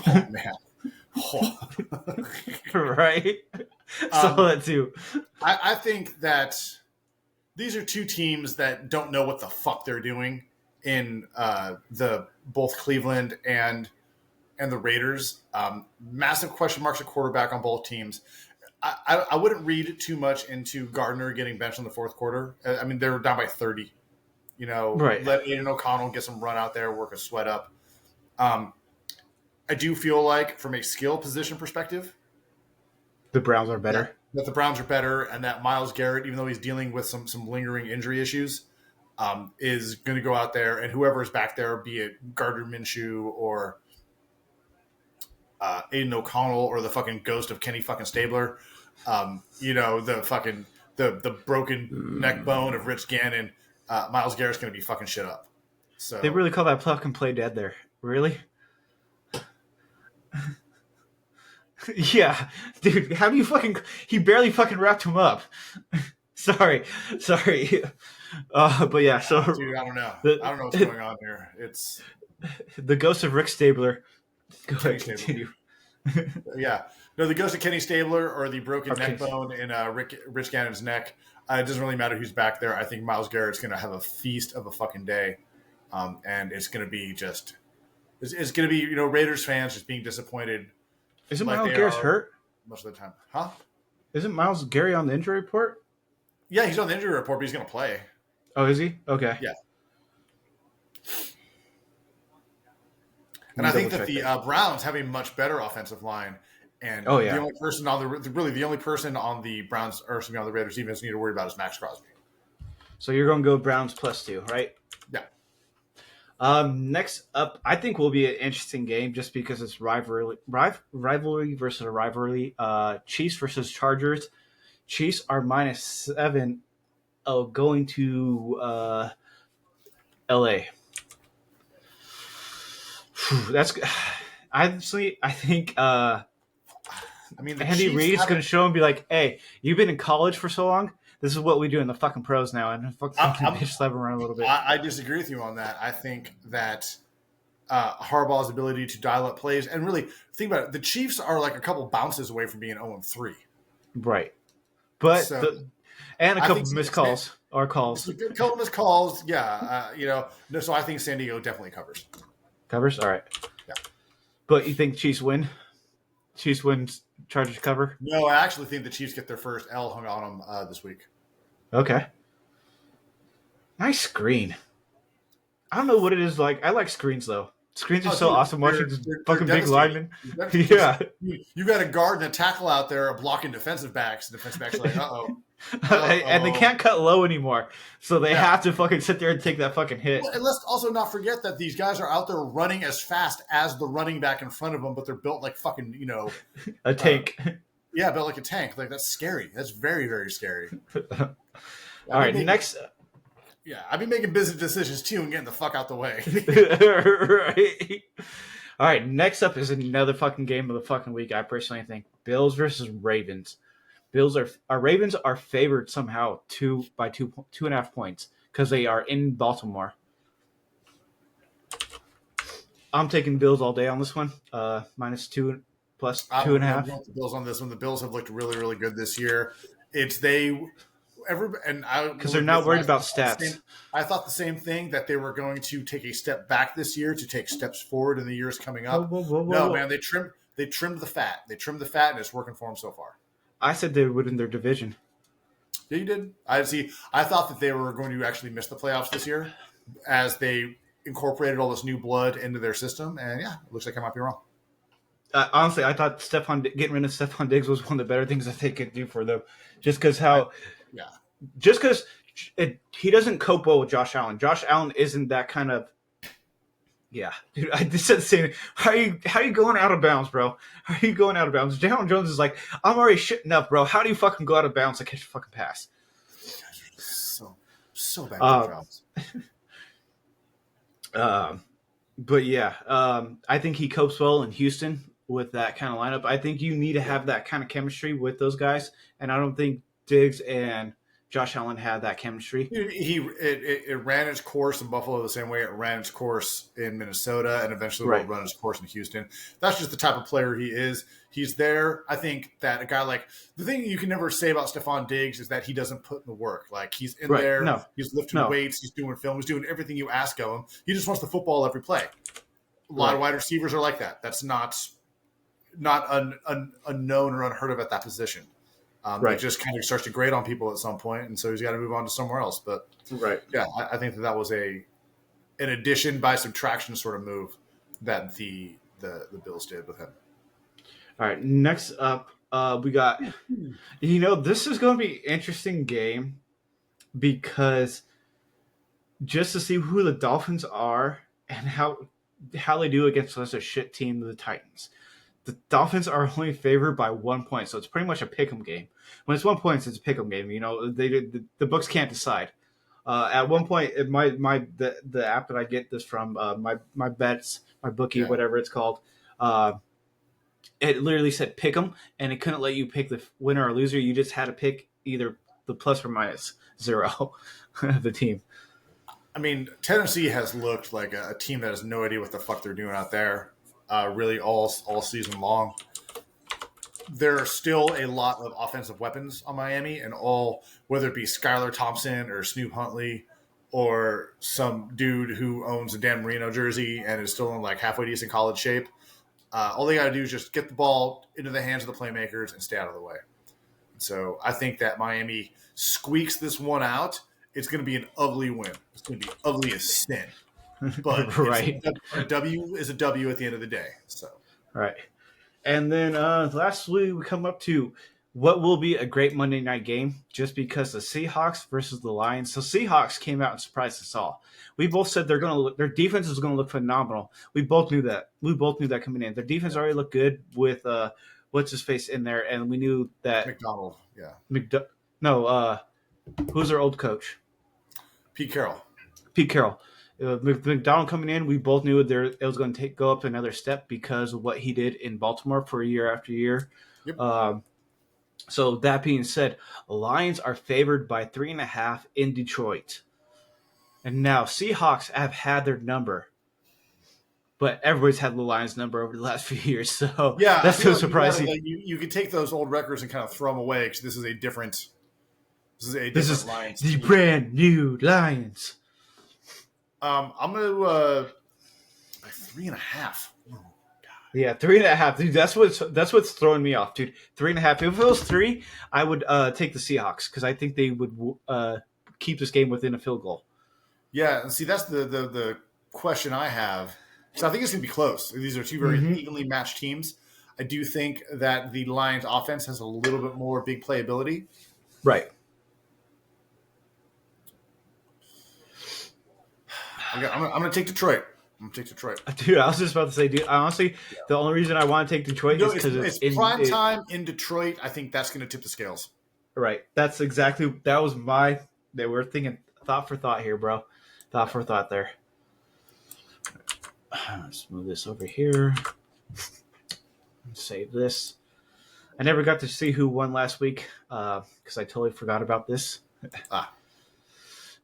Oh man. Oh. Right? Saw um, that too. I think that these are two teams that don't know what the fuck they're doing in the both Cleveland and the Raiders. Massive question marks at quarterback on both teams. I wouldn't read too much into Gardner getting benched in the fourth quarter. I mean, they were down by 30. Right. Let Aiden O'Connell get some run out there, work a sweat up. Um, I do feel like, from a skill position perspective, The Browns are that, better. that the Browns are better, and that Myles Garrett, even though he's dealing with some lingering injury issues, is going to go out there, and whoever is back there, be it Gardner Minshew or Aiden O'Connell or the fucking ghost of Kenny fucking Stabler, the fucking the broken neck bone of Rich Gannon, Myles Garrett's going to be fucking shit up. They So really call that fucking play dead there. Really? Yeah. Dude, how do you fucking... He barely fucking wrapped him up. Sorry. But yeah, so... dude, I don't know. The, I don't know what's going on here. It's the ghost of Rick Stabler. Go Kenny ahead, Stabler. continue. Yeah. No, the ghost of Kenny Stabler or the broken Okay. neck bone in Rich Gannon's neck. It doesn't really matter who's back there. I think Myles Garrett's going to have a feast of a fucking day. And it's going to be just... It's going to be, Raiders fans just being disappointed. Isn't like Myles they Garrett are hurt? most of the time. Huh? Isn't Myles Garrett on the injury report? Yeah, he's on the injury report, but he's going to play. Oh, is he? Okay. Yeah. And I think that the Browns have a much better offensive line. And Oh, yeah. the only person on the only person on the Browns, or excuse me, on the Raiders defense need to worry about is Max Crosby. So you're going to go Browns +2, right? Yeah. Next up, I think will be an interesting game just because it's rivalry versus a rivalry. Chiefs versus Chargers. Chiefs are -7. Oh, going to LA. That's honestly, I think I mean, the Andy Chiefs Reid's haven't- going to show him, be like, "Hey, you've been in college for so long. This is what we do in the fucking pros now," and fucking bitch slap him around a little bit. I disagree with you on that. I think that Harbaugh's ability to dial up plays, and really think about it, the Chiefs are like a couple bounces away from being 0-3. Right. But So, and a I couple think missed calls or calls. a couple missed calls, yeah. No, so I think San Diego definitely covers. Covers? All right. Yeah. But you think Chiefs win? Chiefs win, Chargers cover? No, I actually think the Chiefs get their first L hung on them this week. Okay. Nice screen. I don't know what it is like. I like screens, though. Screens are so dude, awesome watching this they're fucking big devastating. lineman. Yeah. You got a guard and a tackle out there blocking defensive backs. Defensive backs are like, uh-oh. And they can't cut low anymore. So they Yeah. have to fucking sit there and take that fucking hit. Well, and let's also not forget that these guys are out there running as fast as the running back in front of them, but they're built like fucking, A tank. built like a tank. Like, that's scary. That's very, very scary. All right, next. Yeah, I've been making business decisions too and getting the fuck out the way. Right. All right, next up is another fucking game of the fucking week. I personally think Bills versus Ravens. Ravens are favored somehow by 2.5 points because they are in Baltimore. I'm taking Bills all day on this one. -2 plus 2.5. I'm going with the Bills on this one. The Bills have looked really, really good this year. Because Because they're not worried about stats. I thought the same thing, that they were going to take a step back this year to take steps forward in the years coming up. No, man, they trimmed the fat. They trimmed the fat, and it's working for them so far. I said they would in their division. Yeah, you did. I thought that they were going to actually miss the playoffs this year as they incorporated all this new blood into their system. And yeah, it looks like I might be wrong. Honestly, I thought getting rid of Stephon Diggs was one of the better things that they could do for them. Just because he doesn't cope well with Josh Allen. Josh Allen isn't that kind of. Yeah, dude, I just said the same. How are you going out of bounds, bro? How are you going out of bounds? Jalen Jones is like, I'm already shitting up, bro. How do you fucking go out of bounds and catch a fucking pass? So bad jobs. But yeah, I think he copes well in Houston with that kind of lineup. I think you need to have that kind of chemistry with those guys, and I don't think Diggs and Josh Allen had that chemistry. It ran its course in Buffalo the same way it ran its course in Minnesota, and eventually will Right. run its course in Houston. That's just the type of player he is. He's there. I think that a guy like the thing you can never say about Stephon Diggs is that he doesn't put in the work. Like he's in Right. there, No. he's lifting No. weights, he's doing film, he's doing everything you ask of him. He just wants the football every play. A lot of Right. wide receivers are like that. That's not unknown or unheard of at that position. It Right. just kind of starts to grate on people at some point, and so he's got to move on to somewhere else. But Right. yeah, I think that was an addition by subtraction sort of move that the Bills did with him. All right. Next up, we got. This is going to be an interesting game because just to see who the Dolphins are and how they do against such a shit team, the Titans. The Dolphins are only favored by 1 point, so it's pretty much a pick'em game. When it's 1 point, it's a pick'em game. The books can't decide. At one point, the app that I get this from, my bets, my bookie, Yeah. whatever it's called, uh, it literally said pick'em, and it couldn't let you pick the winner or loser. You just had to pick either the plus or minus zero of the team. I mean, Tennessee has looked like a team that has no idea what the fuck they're doing out there, really all season long. There are still a lot of offensive weapons on Miami, and all, whether it be Skylar Thompson or Snoop Huntley or some dude who owns a Dan Marino jersey and is still in like halfway decent college shape. All they got to do is just get the ball into the hands of the playmakers and stay out of the way. So I think that Miami squeaks this one out. It's going to be an ugly win. It's going to be ugly as sin. But Right. a W is a W at the end of the day. So Right. And then lastly, we come up to what will be a great Monday night game just because the Seahawks versus the Lions. So Seahawks came out and surprised us all. We both said their defense is going to look phenomenal. We both knew that. We both knew that coming in. Their defense already looked good with what's his face in there, and we knew that McDonald, yeah. Who's their old coach? Pete Carroll. Pete Carroll. McDonald coming in, we both knew it was going to go up another step because of what he did in Baltimore for year after year. Yep. So that being said, Lions are favored by 3.5 in Detroit. And now Seahawks have had their number, but everybody's had the Lions number over the last few years. So Yeah, that's so like surprising. You could take those old records and kind of throw them away because this is a different Lions the team. brand new Lions. I'm gonna by 3.5. Yeah, 3.5, dude. That's what's throwing me off, dude. 3.5. If it was 3, I would take the Seahawks because I think they would keep this game within a field goal. Yeah, and see that's the question I have. So I think it's gonna be close. These are two very evenly matched teams. I do think that the Lions offense has a little bit more big playability. Right. I'm gonna take Detroit. I'm gonna take Detroit. Dude, I was just about to say, dude, honestly, the only reason I want to take Detroit is because it's prime time in Detroit. I think that's going to tip the scales. Right. That was they were thinking thought for thought here, bro. Thought for thought there. Let's move this over here. Save this. I never got to see who won last week because I totally forgot about this.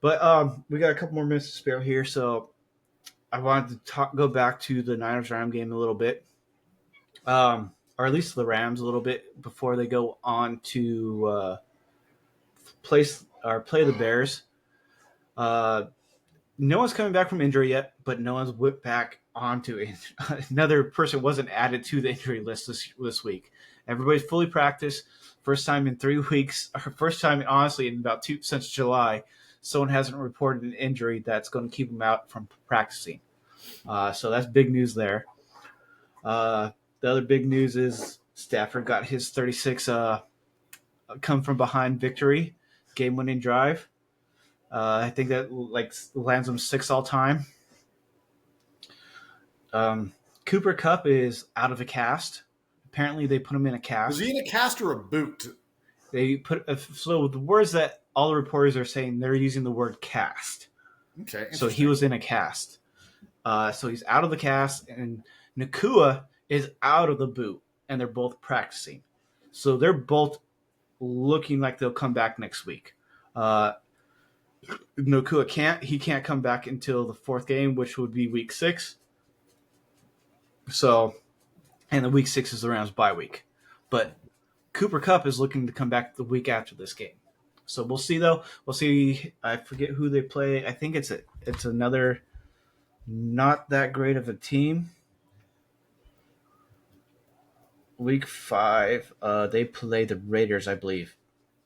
But we got a couple more minutes to spare here, so I wanted to go back to the Niners-Ram game a little bit, or at least the Rams a little bit before they go on to play the Bears. No one's coming back from injury yet, but no one's whipped back onto it. Another person wasn't added to the injury list this week. Everybody's fully practiced. First time in 3 weeks, or first time, honestly, in about since July. Someone hasn't reported an injury that's going to keep them out from practicing. So that's big news there. The other big news is Stafford got his 36 come from behind victory, game-winning drive. I think that lands him 6 all time. Cooper Kupp is out of a cast. Apparently, they put him in a cast. Was he in a cast or a boot? They put so the words that all the reporters are saying, they're using the word cast. Okay. So he was in a cast. So he's out of the cast, and Nakua is out of the boot, and they're both practicing. So they're both looking like they'll come back next week. Uh, Nakua can't come back until the fourth game, which would be week 6. So, and the week 6 is the Rams bye week. But Cooper Cup is looking to come back the week after this game. So we'll see though. We'll see. I forget who they play. I think it's another not that great of a team. Week 5, they play the Raiders, I believe.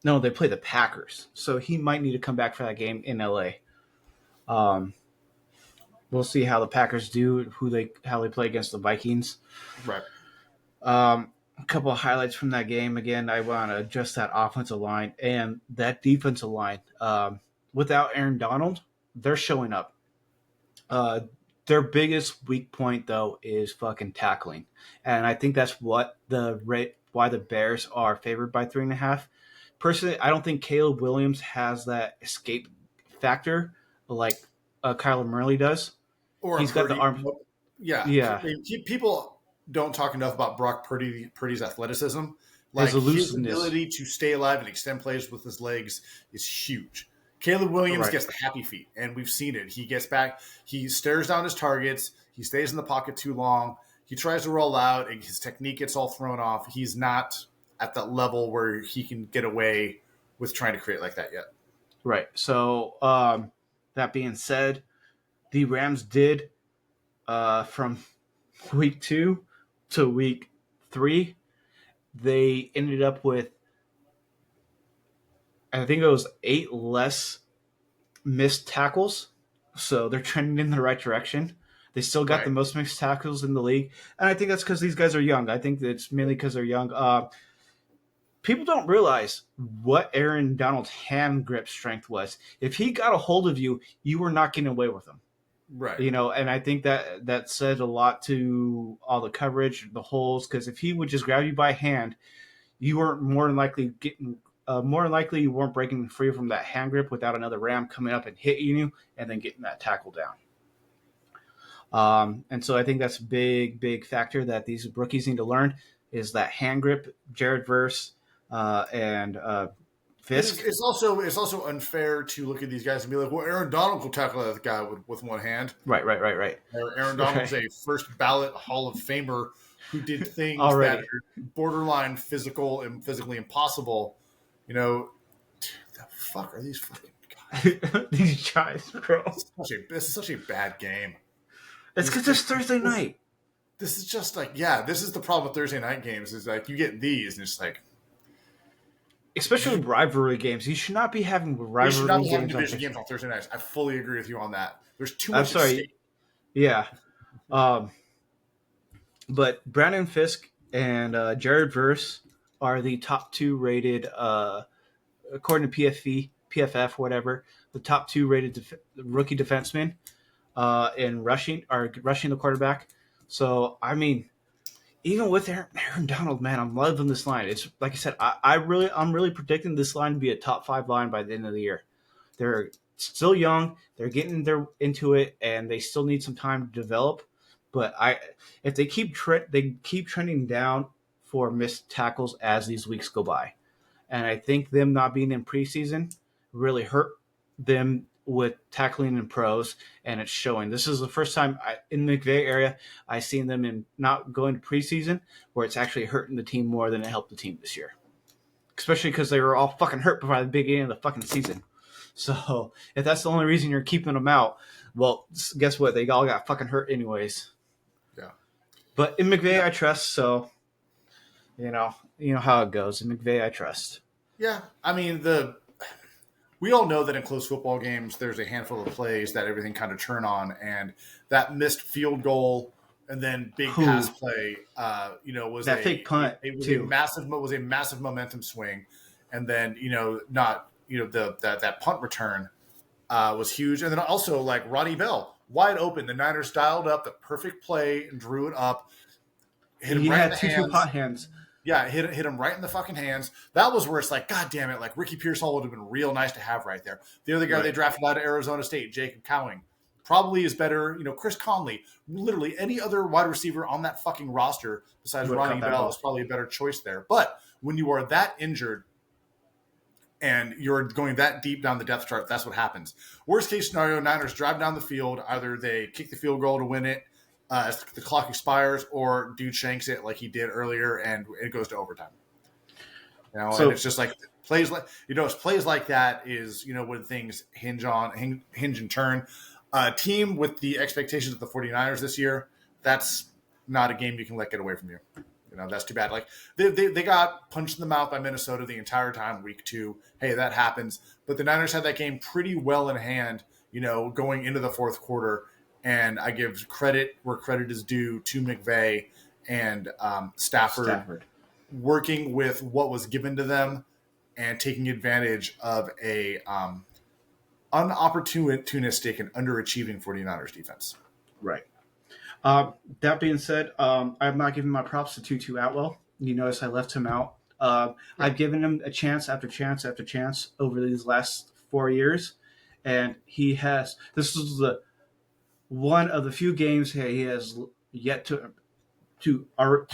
No, they play the Packers. So he might need to come back for that game in LA. Um, we'll see how the Packers do, how they play against the Vikings. Right. A couple of highlights from that game. Again, I want to adjust that offensive line and that defensive line. Without Aaron Donald, they're showing up. Uh, their biggest weak point, though, is fucking tackling, and I think that's why the Bears are favored by 3.5. Personally, I don't think Caleb Williams has that escape factor like Kyler Murray does. Or He's got the Purdy. arm. Yeah. Yeah, People don't talk enough about Brock Purdy's athleticism. his Like his elusiveness. ability to stay alive and extend plays with his legs is huge. Caleb Williams Right. gets the happy feet, and we've seen it. He gets back, he stares down his targets, he stays in the pocket too long, he tries to roll out, and his technique gets all thrown off. He's not at that level where he can get away with trying to create like that yet. Right. So that being said, the Rams did from week 2 to week 3. They ended up with, I think it was 8 less missed tackles. So they're trending in the right direction. They still got Right. the most missed tackles in the league. And I think that's because these guys are young. I think it's mainly because they're young. People don't realize what Aaron Donald's hand grip strength was. If he got a hold of you, you were not getting away with him. Right. And I think that said a lot to all the coverage, the holes, because if he would just grab you by hand, you weren't more than likely you weren't breaking free from that hand grip without another ram coming up and hitting you and then getting that tackle down. And so I think that's a big factor that these rookies need to learn is that hand grip. Jared Verse and Fisk. It's also unfair to look at these guys and be like, well, Aaron Donald will tackle that guy with one hand. Right. Aaron Donald's a first ballot Hall of Famer who did things that Already. are borderline physical and physically impossible. You know, the fuck are these fucking guys? These guys, bro. This is such a bad game. It's because it's Thursday night. This is just like, yeah, this is the problem with Thursday night games is like you get these and it's like, Especially with rivalry games. You should not be having we rivalry should not be having games. division games on Thursday nights. I fully agree with you on that. There's too I'm much at sorry. stake. Yeah. But Brandon Fisk and Jared Verse are the top 2 rated, according to PFF, whatever, the top 2 rated rookie defensemen in rushing the quarterback. So, I mean, even with Aaron Donald, man, I'm loving this line. It's like I said, I'm really predicting this line to be a top 5 line by the end of the year. They're still young, they're getting into it, and they still need some time to develop. But if they keep trending down for missed tackles as these weeks go by, and I think them not being in preseason really hurt them with tackling in pros, and it's showing. This is the first time in the McVay area I've seen them in not going to preseason where it's actually hurting the team more than it helped the team this year. Especially because they were all fucking hurt before the beginning of the fucking season. So if that's the only reason you're keeping them out, well, guess what? They all got fucking hurt anyways. Yeah. But in McVay, I trust. So you know how it goes. In McVay, I trust. Yeah. I mean, we all know that in close football games, there's a handful of plays that everything kind of turn on, and that missed field goal and then big pass play, was that fake punt. It was too. a massive momentum swing, and then that punt return was huge, and then also like Ronnie Bell wide open, the Niners dialed up the perfect play and drew it up. He had two pot hands. Yeah, hit him right in the fucking hands. That was where it's like, God damn it, like Ricky Pearsall would have been real nice to have right there. The other guy they drafted out of Arizona State, Jacob Cowing, probably is better. Chris Conley, literally any other wide receiver on that fucking roster besides Ronnie Bell is probably a better choice there. But when you are that injured, and you're going that deep down the depth chart, that's what happens. Worst case scenario, Niners drive down the field. Either they kick the field goal to win it as the clock expires, or dude shanks it like he did earlier, and it goes to overtime. And So it's just like plays like it's plays like that is when things hinge and turn. Team with the expectations of the 49ers this year, that's not a game you can let get away from you. That's too bad. Like they got punched in the mouth by Minnesota the entire time week 2. Hey, that happens. But the Niners had that game pretty well in hand, going into the fourth quarter. And I give credit where credit is due to McVay and Stafford working with what was given to them and taking advantage of a unopportunistic and underachieving 49ers defense. right. That being said, I'm not giving my props to Tutu Atwell. You notice I left him out. I've given him a chance after chance after chance over these last 4 years, and he has. This is the one of the few games he has yet to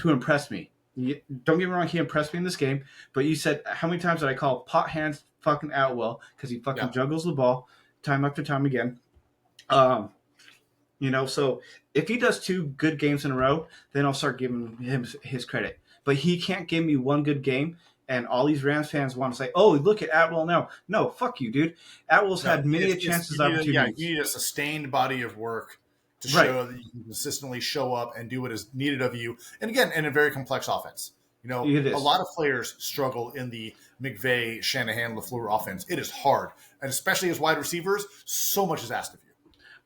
impress me. Don't get me wrong, he impressed me in this game. But you said how many times did I call pot hands fucking Atwell because he fucking juggles the ball time after time again. So if he does 2 good games in a row, then I'll start giving him his credit. But he can't give me one good game, and all these Rams fans want to say, "Oh, look at Atwell now." No, fuck you, dude. Atwell's had many chances, opportunities. You need a sustained body of work to show that you can consistently show up and do what is needed of you. And again, in a very complex offense. A lot of players struggle in the McVay, Shanahan, LaFleur offense. It is hard, and especially as wide receivers, so much is asked of you.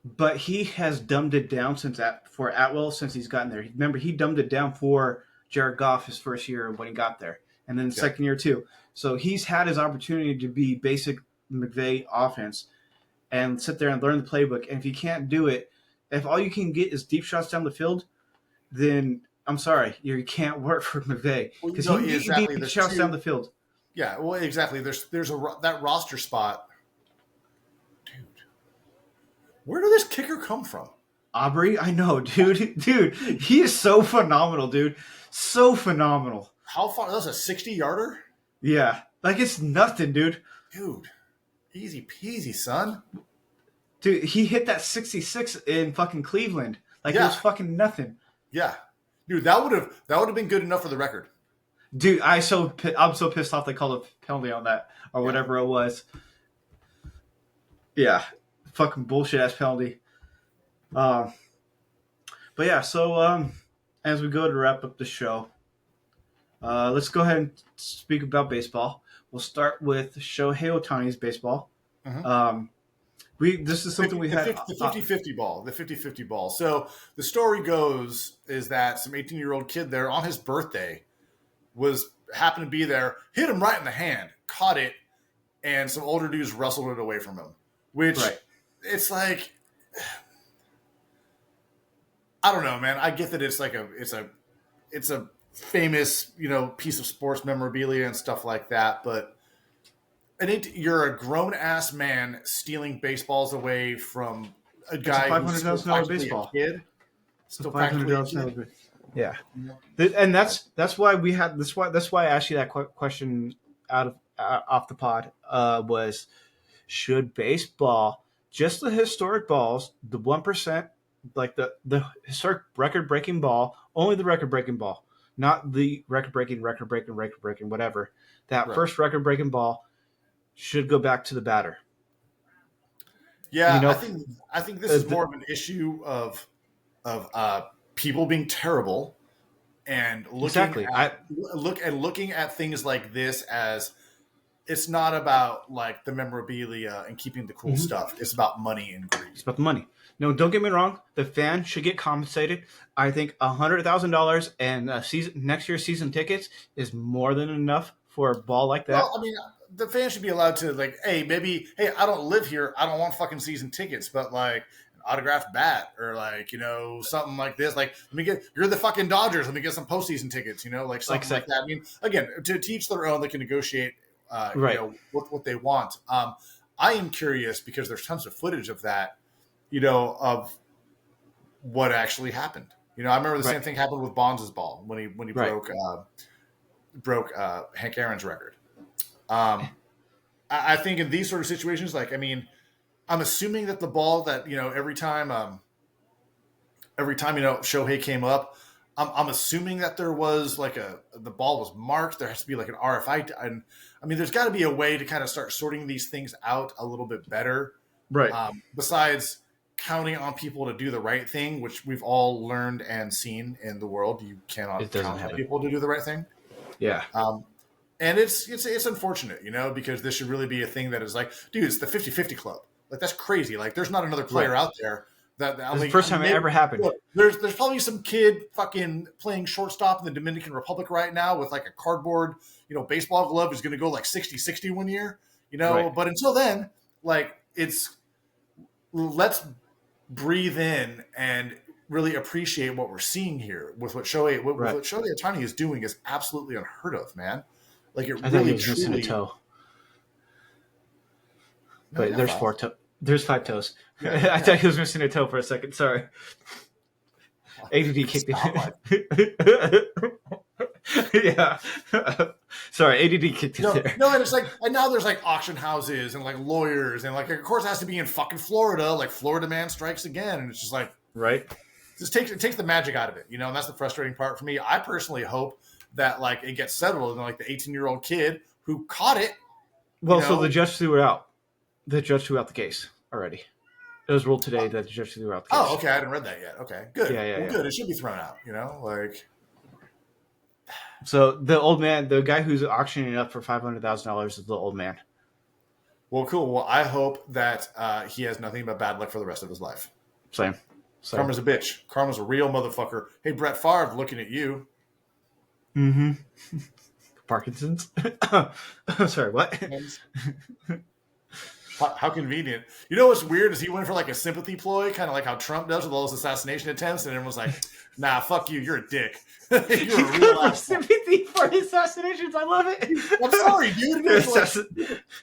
But he has dumbed it down for Atwell since he's gotten there. Remember, he dumbed it down for Jared Goff his first year when he got there, and then the second year too. So he's had his opportunity to be basic McVay offense and sit there and learn the playbook. And if you can't do it, if all you can get is deep shots down the field, then I'm sorry, you can't work for McVay because he needs deep shots down the field. Yeah, well, exactly. There's that roster spot. Where did this kicker come from? Aubrey, I know, dude. Dude, he is so phenomenal, dude. So phenomenal. How far? That's a 60-yarder? Yeah. Like, it's nothing, dude. Dude, easy peasy, son. Dude, he hit that 66 in fucking Cleveland. Like, it was fucking nothing. Yeah. Dude, that would have been good enough for the record. Dude, I'm so pissed off they called a penalty on that or whatever it was. Yeah. Fucking bullshit ass penalty. But yeah, so as we go to wrap up the show, let's go ahead and speak about baseball. We'll start with Shohei Ohtani's baseball. Mm-hmm. This is something we had the 50-50 ball. The 50-50 ball. So the story goes is that some 18-year-old kid there on his birthday happened to be there, hit him right in the hand, caught it, and some older dudes wrestled it away from him. Which it's like, I don't know, man. I get that it's like it's a famous, piece of sports memorabilia and stuff like that, but you're a grown ass man stealing baseballs away from a guy who's still practically a kid. Still practically a kid. Yeah, and that's why we had that's why I asked you that question off the pod. Was should baseball, just the historic balls, the 1%, like the historic record-breaking ball, only the record-breaking ball, not the record-breaking, whatever. That first record-breaking ball should go back to the batter. Yeah, I think this is more of an issue of people being terrible and looking at things like this as it's not about like the memorabilia and keeping the cool stuff. It's about money and greed. It's about the money. No, don't get me wrong. The fan should get compensated. I think $100,000 and next year's season tickets is more than enough for a ball like that. Well, I mean, the fan should be allowed to hey, I don't live here. I don't want fucking season tickets, but like an autographed bat or something like this. Like, you're the fucking Dodgers. Let me get some postseason tickets. Something like that. I mean, again, to teach their own, they can negotiate. What they want. I am curious because there's tons of footage of that, of what actually happened. I remember the same thing happened with Bonds' ball when he broke Hank Aaron's record. I think in these sort of situations, like, I mean, I'm assuming that the ball that, every time, Shohei came up, I'm assuming that there was like the ball was marked. There has to be like an RFI. And I mean, there's got to be a way to kind of start sorting these things out a little bit better. Right. Besides counting on people to do the right thing, which we've all learned and seen in the world, you It cannot doesn't count on happen. people to do the right thing. Yeah. And it's unfortunate, because this should really be a thing that is like, dude, it's the 50-50 club. Like, that's crazy. Like, there's not another player Right. out there that It's the first time it ever happened. Look, there's probably some kid fucking playing shortstop in the Dominican Republic right now with like a cardboard, baseball glove who's going to go like 60-60 one year, Right. But until then, like, let's breathe in and really appreciate what we're seeing here with what Shohei Right. Ohtani is doing is absolutely unheard of, man. Like, it I thought he really was missing a truly. toe, No, but you're there's fine. There's 5 toes. Yeah, I yeah. thought he was missing a toe for a second. Sorry. ADD kicked Stop, like, in. Yeah. Sorry, ADD kicked in there. no, and it's like, and now there's like auction houses and like lawyers, and like, of course, it has to be in fucking Florida. Like, Florida man strikes again, and it's just like, Right. it takes the magic out of it, and that's the frustrating part for me. I personally hope that like it gets settled, and like the 18-year-old kid who caught it, Well, so the judge threw it out. The judge threw out the case already. It was ruled today that the judge threw out the case. Oh, okay, I hadn't read that yet. Okay, good. Yeah. Good. It should be thrown out. Like. So the old man, the guy who's auctioning it up for $500,000 is the old man. Well, cool. Well, I hope that he has nothing but bad luck for the rest of his life. Same. Karma's a bitch. Karma's a real motherfucker. Hey, Brett Favre, looking at you. Mm-hmm. Parkinson's. Sorry, what? How convenient. You know what's weird is he went for like a sympathy ploy, kind of like how Trump does with all those assassination attempts, and everyone's like, nah, fuck you, you're a dick. You're a real asshole. Sympathy for assassinations. I love it. I'm sorry, dude.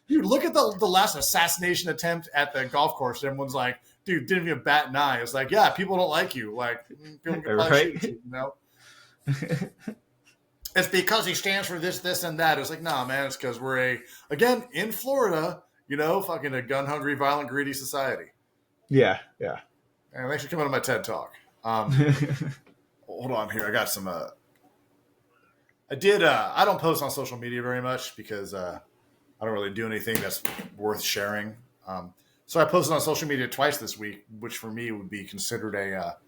Dude, look at the last assassination attempt at the golf course. Everyone's like, dude, didn't even bat an eye. It's like, yeah, people don't like you. Like, people can probably shoot you, It's because he stands for this, and that. It's like, nah, man, it's because we're again, in Florida, fucking a gun-hungry, violent, greedy society. Yeah. And thanks for coming to my TED Talk. Hold on here. I got some. I don't post on social media very much because I don't really do anything that's worth sharing. So I posted on social media twice this week, which for me would be considered a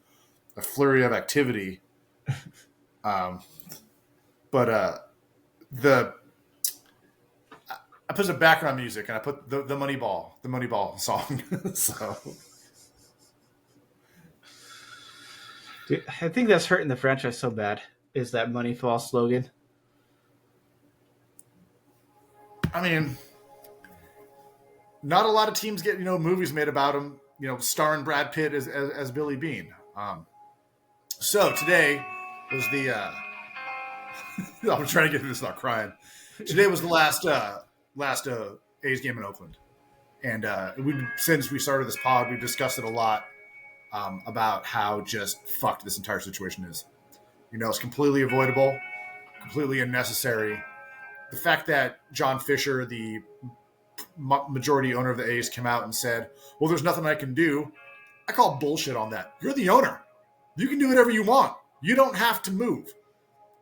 flurry of activity. But I put some background music and I put the Moneyball song. So. Dude, I think that's hurting the franchise so bad. Is that Moneyball slogan? I mean, not a lot of teams get movies made about him. Starring Brad Pitt as Billy Bean. So today was the. I'm trying to get through this without crying. Today was the last A's game in Oakland, and since we started this pod, we've discussed it a lot about how just fucked this entire situation is. It's completely avoidable, completely unnecessary. The fact that John Fisher, the majority owner of the A's, came out and said, well, there's nothing I can do. I call bullshit on that. You're the owner. You can do whatever you want. You don't have to move.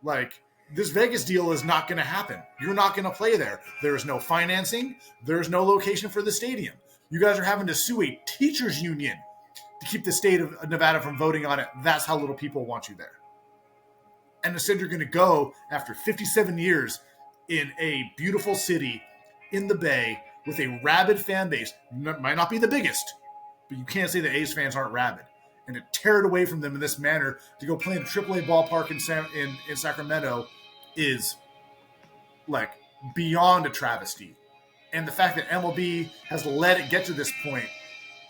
Like, this Vegas deal is not going to happen. You're not going to play there. There's no financing. There's no location for the stadium. You guys are having to sue a teachers union to keep the state of Nevada from voting on it. That's how little people want you there. And instead you're going to go after 57 years in a beautiful city in the Bay with a rabid fan base. Might not be the biggest, but you can't say the A's fans aren't rabid. And to tear it away from them in this manner, to go play in a AAA ballpark in Sacramento is like beyond a travesty. And the fact that MLB has let it get to this point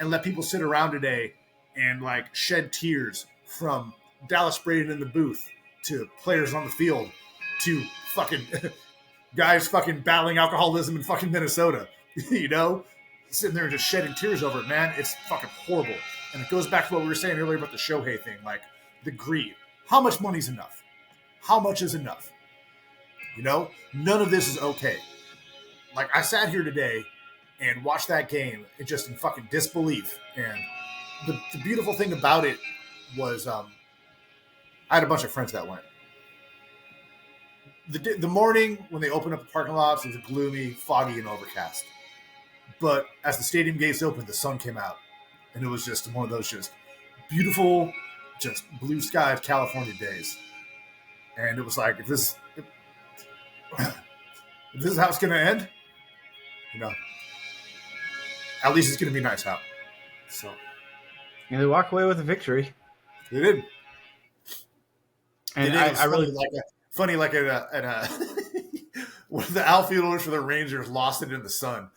and let people sit around today and like shed tears, from Dallas Braden in the booth to players on the field to fucking guys fucking battling alcoholism in fucking Minnesota, sitting there and just shedding tears over it, man. It's fucking horrible. And it goes back to what we were saying earlier about the Shohei thing, like the greed. How much money's enough? How much is enough? None of this is okay. like I sat here today and watched that game just in fucking disbelief. And the beautiful thing about it was I had a bunch of friends that went. The morning when they opened up the parking lots, it was gloomy, foggy, and overcast. But as the stadium gates opened, the sun came out, and it was just one of those just beautiful, just blue sky California days. And it was like, if this is how it's going to end, you know, at least it's going to be nice out. So And they walk away with a victory. they did. And It I was really funny like at a when the outfielders for the Rangers lost it in the sun,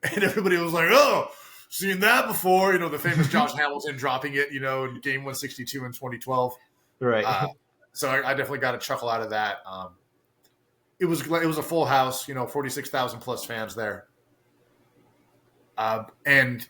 and everybody was like, "Oh, seen that before?" You know, the famous Josh Hamilton dropping it, you know, in Game 162 in 2012. right. So I definitely got a chuckle out of that. It was a full house, you know, 46,000 plus fans there, and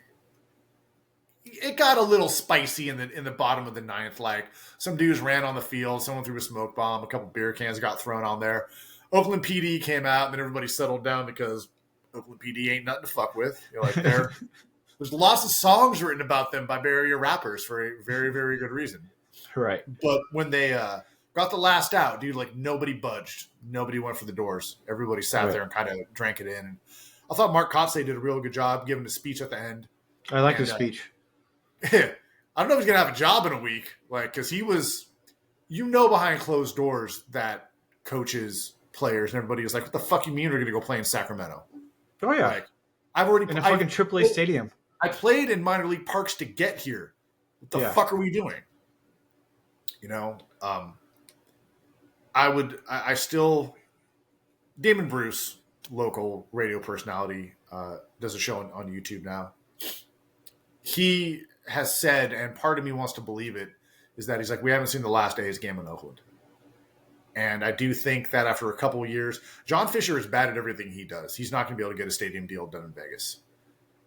it got a little spicy in the bottom of the ninth. Like some dudes ran on the field, someone threw a smoke bomb, a couple beer cans got thrown on there. Oakland PD came out, and then everybody settled down because Oakland PD ain't nothing to fuck with. You know, like there's lots of songs written about them by barrier rappers for a very, very good reason. Right. But when they got the last out, dude, like nobody budged. Nobody went for the doors. Everybody sat there and kind of drank it in. And I thought Mark Kotsay did a real good job giving a speech at the end. I like his speech. I don't know if he's going to have a job in a week. Like, because he was, you know, behind closed doors that coaches, players, and everybody was like, what the fuck you mean we're going to go play in Sacramento? Oh, yeah. Like, I've already in a fucking AAA stadium. I played in minor league parks to get here. What the fuck are we doing? You know, I still, Damon Bruce, local radio personality, does a show on YouTube now. He has said, and part of me wants to believe it, is that he's like, we haven't seen the last A's game in Oakland. And I do think that after a couple of years, John Fisher is bad at everything he does. He's not going to be able to get a stadium deal done in Vegas.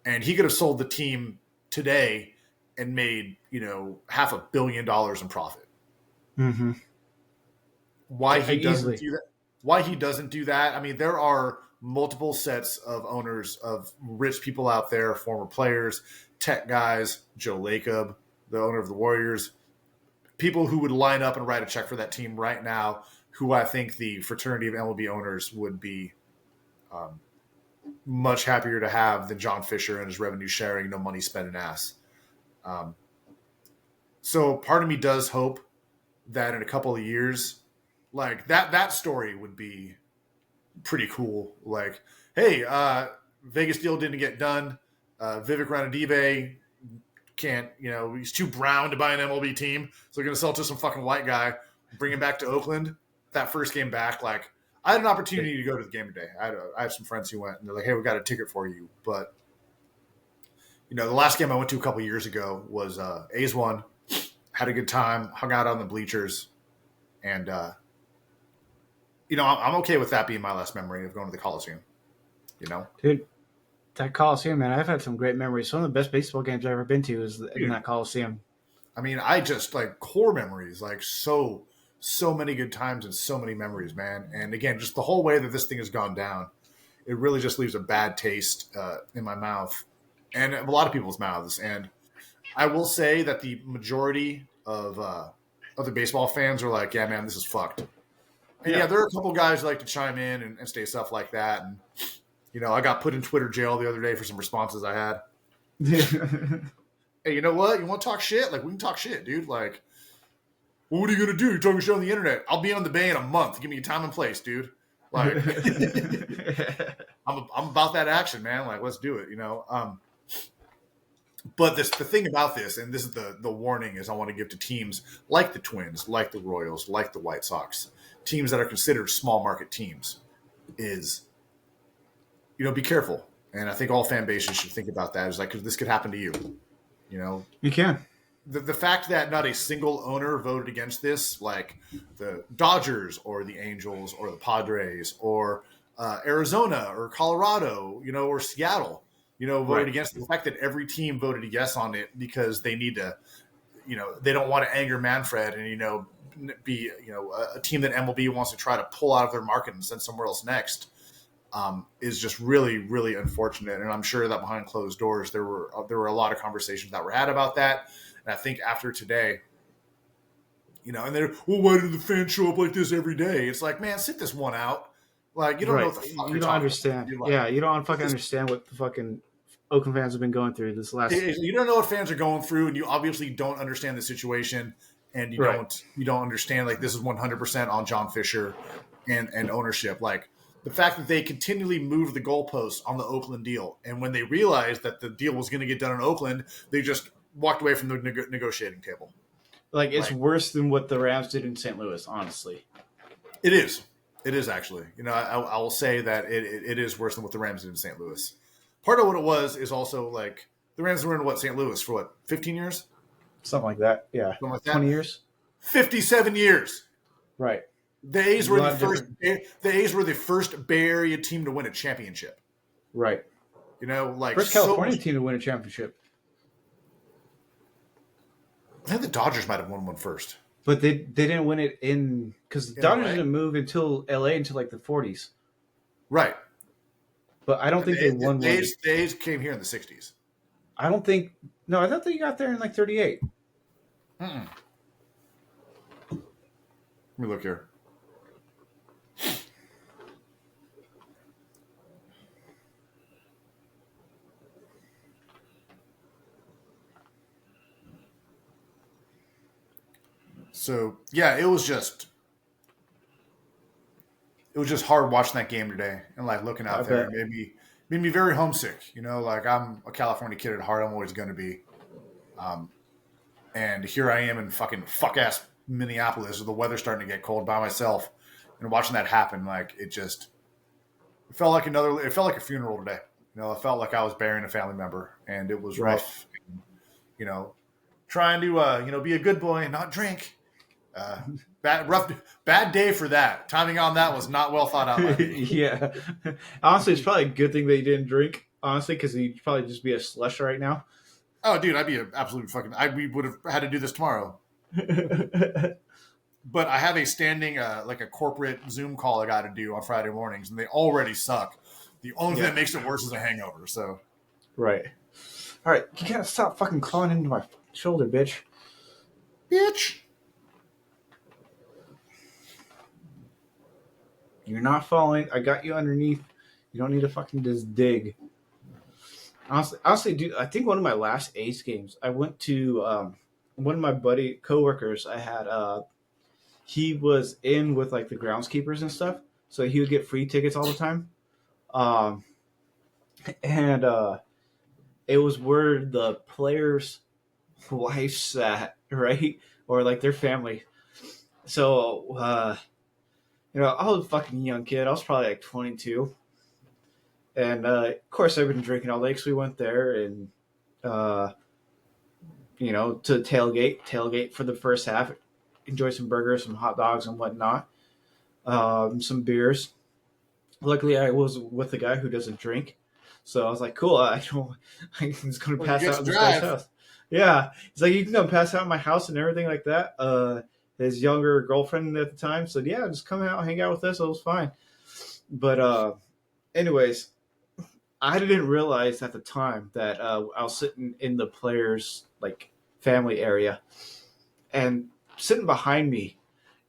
And he could have sold the team today and made, you know, $500 million in profit. Mm-hmm. Why he doesn't do that? Why he doesn't do that? I mean, there are multiple sets of owners of rich people out there, former players, tech guys, Joe Lacob, the owner of the Warriors, people who would line up and write a check for that team right now, who I think the fraternity of MLB owners would be much happier to have than John Fisher and his revenue sharing, no money spent in ass. So part of me does hope that in a couple of years, like that story would be pretty cool. Like, hey, Vegas deal didn't get done. Vivek Ranadive can't, you know, he's too brown to buy an MLB team. So they're going to sell it to some fucking white guy, bring him back to Oakland. That first game back, like, I had an opportunity to go to the game today. I have some friends who went, and they're like, hey, we got a ticket for you. But, you know, the last game I went to a couple years ago was A's won. Had a good time, hung out on the bleachers. And, you know, I'm okay with that being my last memory of going to the Coliseum, you know? Dude, that Coliseum, man, I've had some great memories. Some of the best baseball games I've ever been to is in that Coliseum. I mean, I just, like, core memories, like, so many good times and so many memories, man. And, again, just the whole way that this thing has gone down, it really just leaves a bad taste in my mouth and a lot of people's mouths. And I will say that the majority of other baseball fans are like, yeah, man, this is fucked. And yeah, there are a couple guys who like to chime in and say stuff like that. And, you know, I got put in Twitter jail the other day for some responses I had. Hey, you know what? You want to talk shit? Like, we can talk shit, dude. Like, well, what are you going to do? You're talking shit on the internet. I'll be on the Bay in a month. Give me a time and place, dude. Like, I'm about that action, man. Like, let's do it, you know? But the thing about this, and this is the warning is I want to give to teams like the Twins, like the Royals, like the White Sox, teams that are considered small market teams, is, you know, be careful. And I think all fan bases should think about that. Is like, because this could happen to you. You know, you can. The fact that not a single owner voted against this, like the Dodgers or the Angels or the Padres or Arizona or Colorado, you know, or Seattle, you know, voted against the fact that every team voted yes on it because they need to, you know, they don't want to anger Manfred and, you know, be, you know, a team that MLB wants to try to pull out of their market and send somewhere else next. is just really, really unfortunate. And I'm sure that behind closed doors, there were a lot of conversations that were had about that. And I think after today, and they're, well, why do the fans show up like this every day? It's like, man, sit this one out. Like, you don't know Right. what the fuck You you're don't talking about. understand. Dude. Like, Yeah, you don't fucking this, understand what the fucking Oakland fans have been going through this last. you don't know what fans are going through, and you obviously don't understand the situation, and you Right. don't understand, like, this is 100% on John Fisher and ownership. Like, the fact that they continually move the goalposts on the Oakland deal, and when they realized that the deal was going to get done in Oakland, they just walked away from the negotiating table. Like, it's Like, worse than what the Rams did in St. Louis, honestly. it is. It is actually. I will say that it is worse than what the Rams did in St. Louis. Part of what it was is also, like, the Rams were in St. Louis for 15 years? Something like that. Yeah. Something like that. 20 years? 57 years. Right. The A's A were lot the of first. different- The A's were the first Bay Area team to win a championship. Right. Like, First California team to win a championship. I think the Dodgers might have won one first. But they didn't win it because the Dodgers didn't move until LA until like the 40s. Right. But I don't think they won one. The A's came here in the 60s. I don't think. No, I thought they got there in like 38. Mm-mm. Let me look here. So, yeah, it was just hard watching that game today and, like, looking out there. It made me very homesick. Like, I'm a California kid at heart. I'm always going to be. And here I am in fucking fuck-ass Minneapolis with the weather starting to get cold by myself, and watching that happen, like, it felt like a funeral today. It felt like I was burying a family member, and it was rough. Trying to be a good boy and not drink. Bad day for that. Timing on that was not well thought out by me. Yeah. Honestly, it's probably a good thing that you didn't drink, honestly, because you'd probably just be a slush right now. Oh, dude, I'd be absolutely fucking... we would have had to do this tomorrow. But I have a standing, like a corporate Zoom call I got to do on Friday mornings, and they already suck. The only thing that makes it worse is a hangover, so... Right. All right, you gotta stop fucking clawing into my shoulder, bitch. Bitch! You're not falling. I got you underneath. You don't need to fucking just dig. Honestly, dude, I think one of my last Ace games, I went to one of my coworkers. I had he was in with like the groundskeepers and stuff, so he would get free tickets all the time. And it was where the players' wives sat, right, or like their family. So I was a fucking young kid. I was probably like 22. And of course, I've been drinking all day because we went there and, to tailgate for the first half, enjoy some burgers, some hot dogs, and whatnot, some beers. Luckily, I was with a guy who doesn't drink, so I was like, "Cool, I'm just going to pass out at this guy's house." Yeah, he's like, "You can come pass out at my house and everything like that." His younger girlfriend at the time said, "Yeah, just come out, hang out with us. It was fine." But anyways. I didn't realize at the time that I was sitting in the players' like family area, and sitting behind me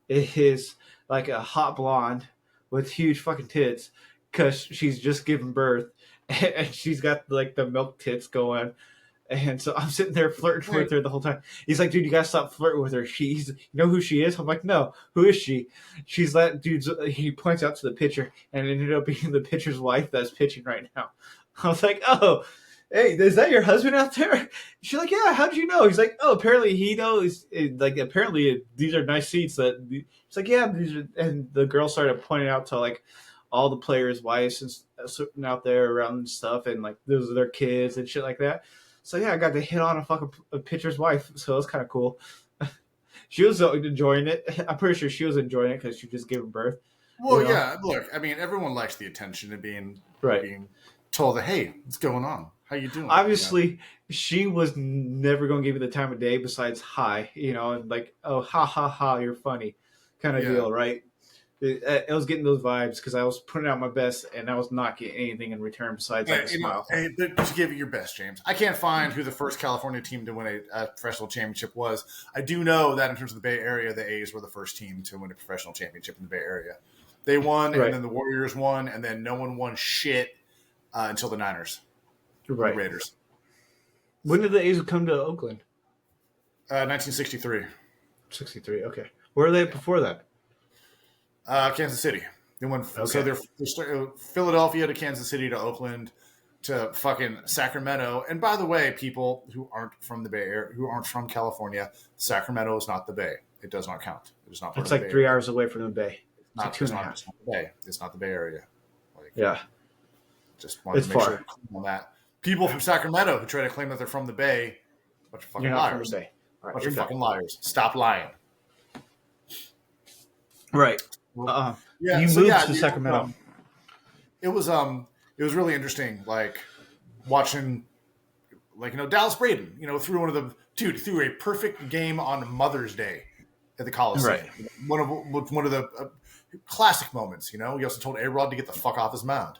is like a hot blonde with huge fucking tits because she's just given birth and she's got like the milk tits going. And so I'm sitting there flirting with her the whole time. He's like, "Dude, you gotta stop flirting with her. You know who she is?" I'm like, "No, who is she?" She's that dude's. He points out to the pitcher, and it ended up being the pitcher's wife that's pitching right now. I was like, "Oh, hey, is that your husband out there?" She's like, "Yeah, how did you know?" He's like, "Oh, apparently he knows. Like, apparently these are nice seats." He's like, "Yeah, these are." And the girl started pointing out to like all the players' wives and sitting out there around and stuff, and like those are their kids and shit like that. So yeah, I got to hit on a pitcher's wife, so it was kind of cool. She was enjoying it. I'm pretty sure she was enjoying it because she just gave birth. Well, yeah. Look, I mean, everyone likes the attention of being told that, "Hey, what's going on? How you doing?" Obviously, she was never going to give you the time of day besides hi, and like, "Oh, ha ha ha, you're funny," kind of deal, right? It was getting those vibes because I was putting out my best and I was not getting anything in return besides like a smile. Hey, just give it your best, James. I can't find who the first California team to win a professional championship was. I do know that in terms of the Bay Area, the A's were the first team to win a professional championship in the Bay Area. They won, Right. and then the Warriors won, and then no one won shit until the Niners, Right. the Raiders. When did the A's come to Oakland? 1963. 63. Okay. Where were they before that? Kansas City. They won. Okay. So they're Philadelphia to Kansas City to Oakland to fucking Sacramento. And by the way, people who aren't from the Bay Area, who aren't from California, Sacramento is not the Bay. It does not count. It is not. It's like 3 hours away from the Bay. It's like 2.5. It's not the Bay. It's not the Bay Area. Like, yeah. Just wanted it's to make far. sure on that. People from Sacramento who try to claim that they're from the Bay, bunch of fucking You're not liars. from the Bay. All right, Bunch you're of done. fucking liars. Stop lying. Right. Yeah, you so moved yeah, to Sacramento. It was really interesting, like watching, like, Dallas Braden, threw threw a perfect game on Mother's Day at the Coliseum. Right. One of the classic moments. He also told A-Rod to get the fuck off his mound.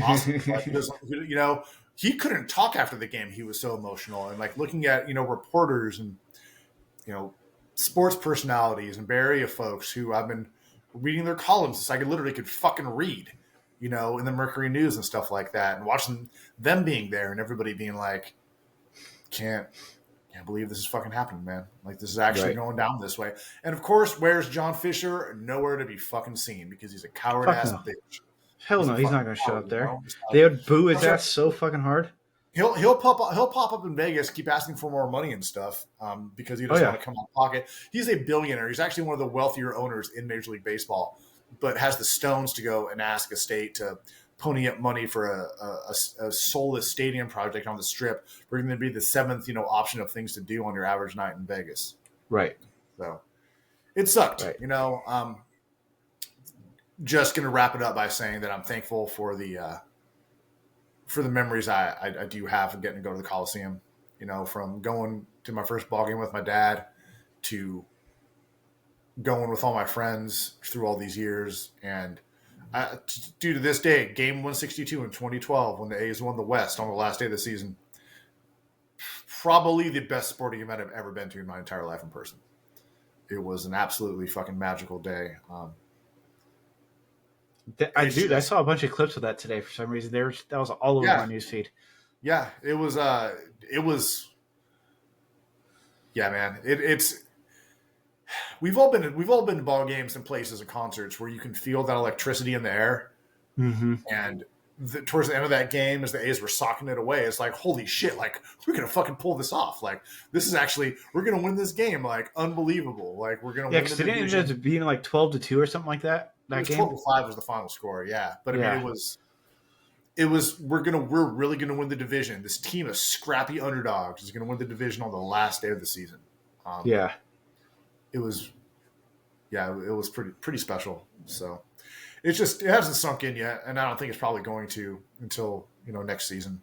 Awesome. Like, he couldn't talk after the game. He was so emotional, and like looking at reporters and sports personalities and Bay Area folks who I've been reading their columns since I literally could fucking read, in the Mercury News and stuff like that, and watching them being there and everybody being like, can't believe this is fucking happening, man. Like, this is actually going down this way. And of course, where's John Fisher? Nowhere to be fucking seen because he's a coward ass bitch. Hell no, he's not going to show up there. They would boo his ass so fucking hard. He'll pop up in Vegas, keep asking for more money and stuff because he doesn't want to come out of pocket. He's a billionaire. He's actually one of the wealthier owners in Major League Baseball, but has the stones to go and ask a state to pony up money for a soulless stadium project on the Strip. We're going to be the seventh, option of things to do on your average night in Vegas. Right. So it sucked. Right. Just going to wrap it up by saying that I'm thankful for the memories I do have of getting to go to the Coliseum, from going to my first ball game with my dad to going with all my friends through all these years. And due to this day, game 162 in 2012, when the A's won the West on the last day of the season, probably the best sporting event I've ever been to in my entire life in person. It was an absolutely fucking magical day. I saw a bunch of clips of that today for some reason. That was all over my newsfeed. Yeah, it was. Yeah, man. It's. We've all been to ball games and places and concerts where you can feel that electricity in the air. Mm-hmm. And towards the end of that game, as the A's were socking it away, it's like, holy shit! Like, we're gonna fucking pull this off. Like, this is actually, we're gonna win this game. Like, unbelievable. Like, we're gonna win. Yeah, because it ended up being like 12-2 or something like that. That game, 12-5 was the final score. Yeah, but I mean, it was. We're really gonna win the division. This team of scrappy underdogs is gonna win the division on the last day of the season. It was pretty special. So it hasn't sunk in yet, and I don't think it's probably going to until next season.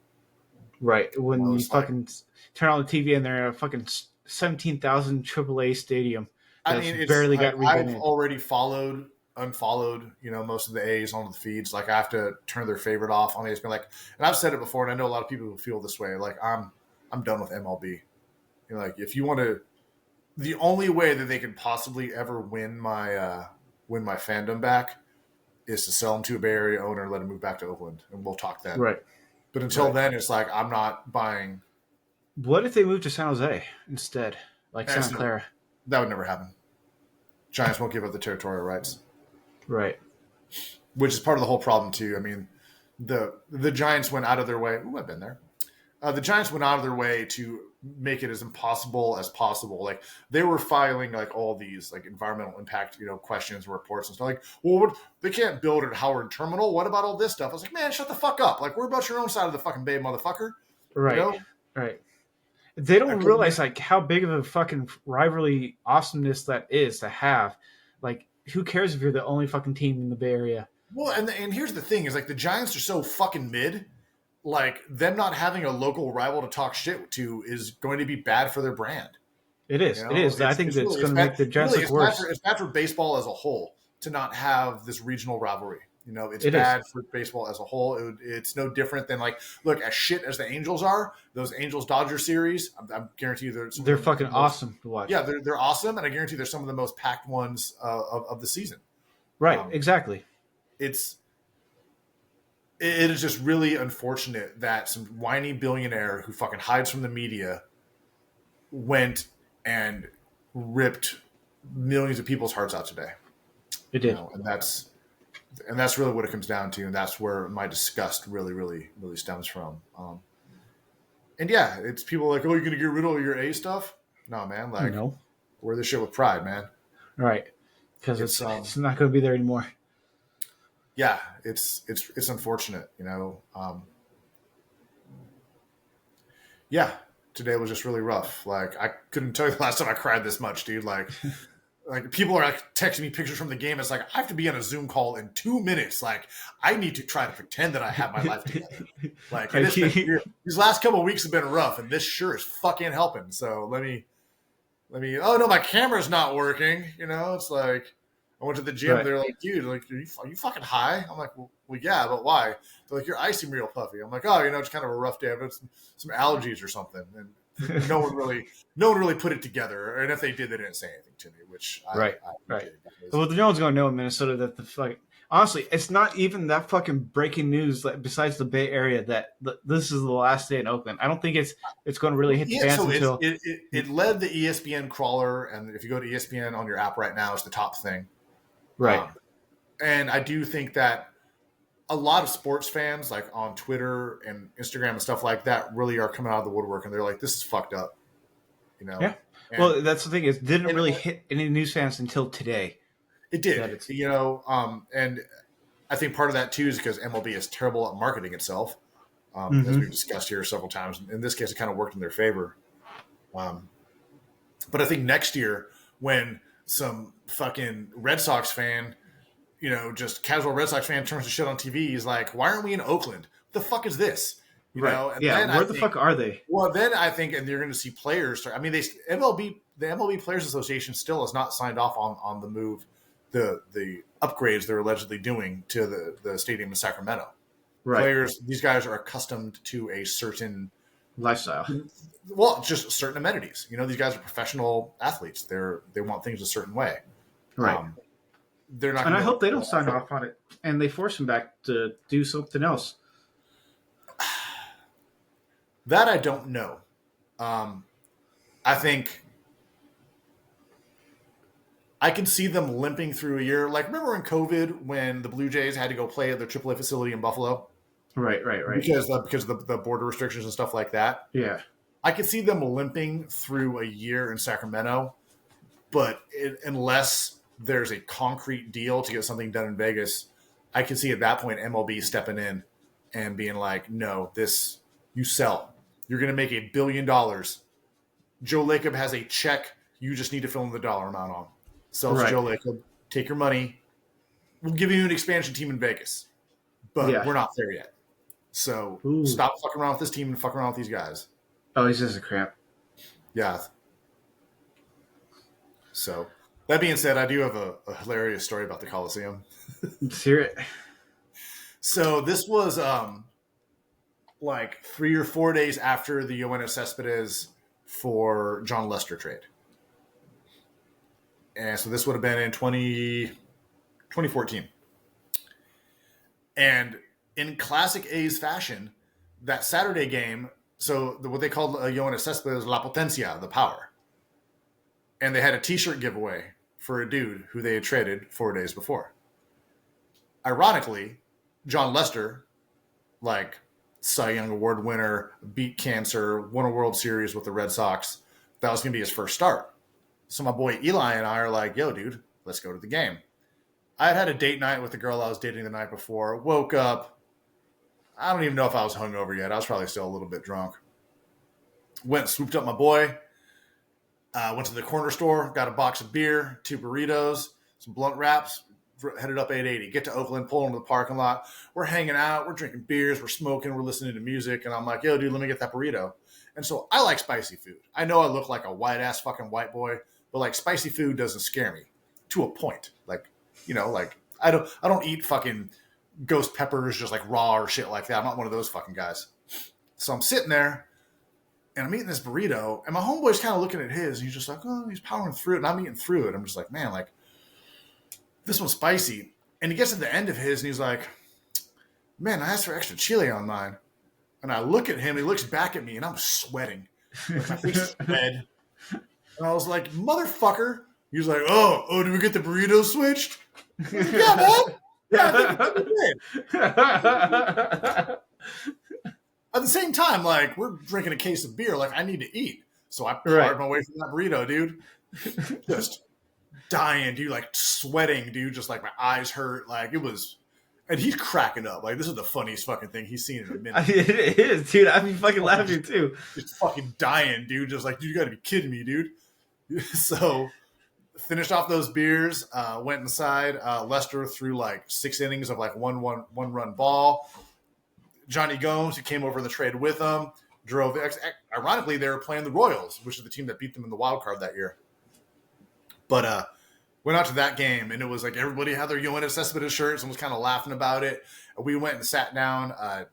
Right, when you fucking turn on the TV and they're a fucking 17,000 AAA stadium. I mean, I've already unfollowed, most of the A's on the feeds. Like, I have to turn their favorite off on A's. Like, and I've said it before, and I know a lot of people who feel this way. Like, I'm done with MLB. Like, if you want to, the only way that they could possibly ever win my fandom back is to sell them to a Bay Area owner and let them move back to Oakland, and we'll talk then. Right. But until then, it's like, I'm not buying. What if they moved to San Jose instead, like Santa Clara? That would never happen. Giants won't give up the territorial rights. Right. Which is part of the whole problem too. I mean, the Giants went out of their way. Ooh, I've been there. The Giants went out of their way to make it as impossible as possible. Like, they were filing like all these like environmental impact, questions and reports and stuff. Like, well, they can't build at Howard Terminal. What about all this stuff? I was like, man, shut the fuck up. Like, we're about your own side of the fucking bay, motherfucker. Right. Right. They don't realize like how big of a fucking rivalry awesomeness that is to have. Like, who cares if you're the only fucking team in the Bay Area? Well, and here's the thing is, like, the Giants are so fucking mid. Like, them not having a local rival to talk shit to is going to be bad for their brand. It is. It is. I think that's going to make the Giants look worse. It's bad for baseball as a whole. to not have this regional rivalry. It's It is. bad for baseball as a whole. It's no different than like, look, as shit as the Angels are, those Angels Dodger series, I'm guarantee you they're some They're of the fucking most, awesome to watch. yeah, they're awesome, and I guarantee they're some of the most packed ones of the season. Right. Um, Exactly. it's it is just really unfortunate that some whiny billionaire who fucking hides from the media went and ripped millions of people's hearts out today. It did. And that's really what it comes down to, and that's where my disgust really, really, really stems from. And yeah, it's people like, oh, you're gonna get rid of all your A stuff? No, man, like No. wear this shit with pride, man. Right. Because It's it's not going to be there anymore. yeah, it's unfortunate, yeah, today was just really rough. Like I couldn't tell you the last time I cried this much, dude. Like people are like texting me pictures from the game. It's like I have to be on a Zoom call in 2 minutes. Like I need to try to pretend that I have my life together. Like it has been weird. These last couple of weeks have been rough, and this sure is fucking helping. So let me. Oh no, my camera's not working. It's like I went to the gym. Right. They're like, dude, like are you fucking high? I'm like, well, yeah, but why? They're like, your eyes seem real puffy. I'm like, oh, it's kind of a rough day. I've got some allergies or something, and no one really put it together. And if they did, they didn't say anything to me, which Right. I Right. did because, Well, no one's going to know in Minnesota that the fucking. Honestly, it's not even that fucking breaking news. Like, besides the Bay Area, that this is the last day in Oakland. I don't think it's going to really hit the yeah. fans So until it led the ESPN crawler, and if you go to ESPN on your app right now, it's the top thing. right. And I do think that a lot of sports fans, like on Twitter and Instagram and stuff like that, really are coming out of the woodwork, and they're like, "This is fucked up," Yeah. And, Well, that's the thing. It didn't and really hit any news fans until today. it did, and I think part of that too is because MLB is terrible at marketing itself, as we've discussed here several times. In this case, it kind of worked in their favor. But I think next year, when some fucking Red Sox fan, just casual Red Sox fan turns to shit on TV, he's like, "Why aren't we in Oakland? What the fuck is this?" Right. And Yeah. then Where the fuck are they? Well, then I think, and you're going to see players start. I mean, the MLB Players Association still has not signed off on the move, the upgrades they're allegedly doing to the stadium in Sacramento. Right. Players, these guys are accustomed to a certain Lifestyle. well, just certain amenities. These guys are professional athletes. They want things a certain way. Right. They're not. And I hope they don't sign off on it and they force him back to do something else. That I don't know. I think I can see them limping through a year. Like, remember in COVID when the Blue Jays had to go play at their AAA facility in Buffalo? Right. Because of the border restrictions and stuff like that. Yeah. I could see them limping through a year in Sacramento, but unless there's a concrete deal to get something done in Vegas, I can see at that point MLB stepping in and being like, no, this, you sell. You're going to make $1 billion. Joe Lacob has a check. You just need to fill in the dollar amount on. Sell to Joe Lacob. Take your money. We'll give you an expansion team in Vegas, but we're not there yet. So stop fucking around with this team and fuck around with these guys. Oh, he's just a crap. Yeah. So that being said, I do have a hilarious story about the Coliseum. Let's hear it. So this was like 3 or 4 days after the Yoenis Cespedes for John Lester trade. And so this would have been in 2014. And in classic A's fashion, that Saturday game, so what they called Yoenis Cespedes La Potencia, the power. And they had a t-shirt giveaway for a dude who they had traded 4 days before. Ironically, John Lester, like Cy Young Award winner, beat cancer, won a World Series with the Red Sox. That was going to be his first start. So my boy Eli and I are like, yo, dude, let's go to the game. I had a date night with the girl I was dating the night before. Woke up. I don't even know if I was hungover yet. I was probably still a little bit drunk. Went, swooped up my boy. Went to the corner store, got a box of beer, 2 burritos, some blunt wraps, headed up 880. Get to Oakland, pull into the parking lot. We're hanging out. We're drinking beers. We're smoking. We're listening to music. And I'm like, yo, dude, let me get that burrito. And so I like spicy food. I know I look like a white-ass fucking white boy, but like spicy food doesn't scare me to a point. Like Like I don't eat fucking ghost peppers just like raw or shit like that. I'm not one of those fucking guys. So I'm sitting there and I'm eating this burrito, and my homeboy's kind of looking at his, and he's just like, oh, he's powering through it, and I'm eating through it. I'm just like, man, like this one's spicy. And he gets to the end of his, and he's like, man, I asked for extra chili on mine. And I look at him, he looks back at me, and I'm sweating. Like my face is red. And I was like, motherfucker. He was like, oh, did we get the burrito switched? I was like, yeah, man. Yeah, I think we did. At the same time, like, we're drinking a case of beer. Like, I need to eat. So I powered my way through that burrito, dude. Just dying, dude. Like, sweating, dude. Just like my eyes hurt. Like, it was... And he's cracking up. Like, this is the funniest fucking thing he's seen in a minute. It is, dude. I'd be fucking laughing, too. Just fucking dying, dude. Just like, dude, you got to be kidding me, dude. So... Finished off those beers, went inside. Lester threw like 6 innings of like one run ball. Johnny Gomes, who came over the trade with them, drove. Ironically, they were playing the Royals, which is the team that beat them in the wild card that year. But went out to that game, and it was like everybody had their Yoenis Cespedes shirts and was kind of laughing about it. We went and sat down on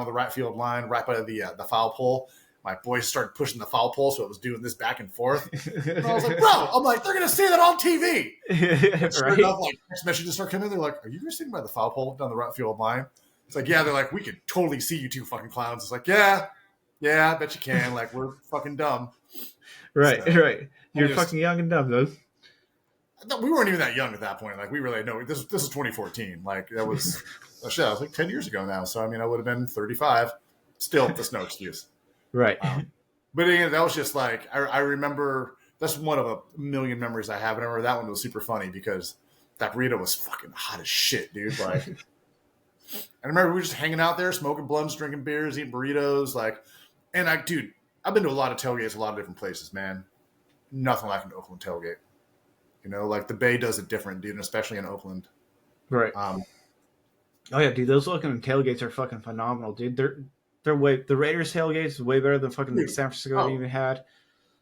the right field line, right by the foul pole. My boys started pushing the foul pole, so it was doing this back and forth. And I was like, bro, I'm like, they're going to see that on TV. Sure enough, like, next messages start coming in. They're like, are you guys sitting by the foul pole down the right field line? It's like, yeah. They're like, we could totally see you two fucking clowns. It's like, yeah, I bet you can. Like, we're fucking dumb. Right. You're fucking young and dumb, though. We weren't even that young at that point. Like, we really know this is 2014. Like, that was, that was like 10 years ago now. So, I mean, I would have been 35. Still, that's no excuse. Right. But again, that was just like, I remember, that's one of a million memories I have. And I remember that one was super funny because that burrito was fucking hot as shit, dude. Like, I remember we were just hanging out there, smoking blunts, drinking beers, eating burritos. Like, and I've been to a lot of tailgates, a lot of different places, man. Nothing like an Oakland tailgate. Like the Bay does it different, dude, and especially in Oakland. Right. Oh yeah, dude, those Oakland tailgates are fucking phenomenal, dude. The Raiders tailgates is way better than fucking San Francisco even had.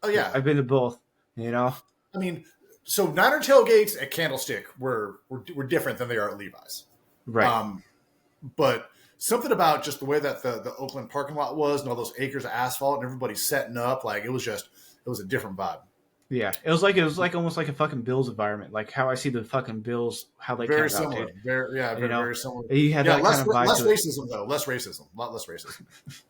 Oh yeah, I've been to both. I mean, so Niner tailgates at Candlestick were different than they are at Levi's, right? But something about just the way that the Oakland parking lot was and all those acres of asphalt and everybody setting up, like it was a different vibe. Yeah, it was like almost like a fucking Bills environment, like how I see the fucking Bills, how they very came similar, out, dude. Very similar. You had that less, kind of vibe less racism though, less racism, a lot less racism. I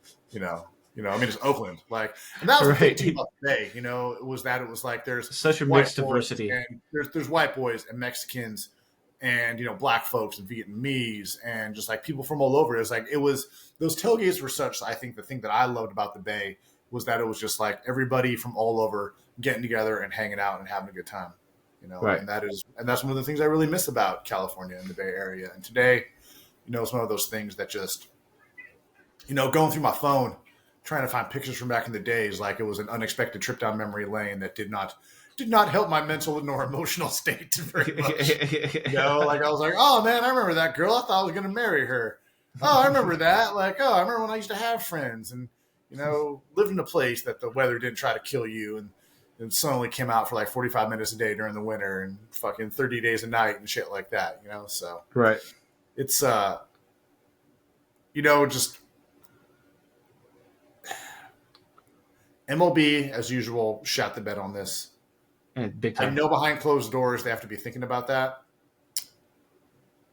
mean, it's Oakland, like, and that was the thing too about the Bay. It was like there's such a mixed diversity, and there's white boys and Mexicans, and black folks and Vietnamese, and just like people from all over. It was those tailgates were such. I think the thing that I loved about the Bay was that it was just like everybody from all over getting together and hanging out and having a good time, right. And that's one of the things I really miss about California and the Bay Area. And today, it's one of those things that just, going through my phone, trying to find pictures from back in the days, like it was an unexpected trip down memory lane that did not help my mental nor emotional state very much. Like I was like, oh man, I remember that girl. I thought I was going to marry her. Oh, I remember that. Like, oh, I remember when I used to have friends and, lived in a place that the weather didn't try to kill you and sun only came out for like 45 minutes a day during the winter and fucking 30 days a night and shit like that, so right. It's, just MLB as usual, shot the bed on this. And big time. I know behind closed doors, they have to be thinking about that.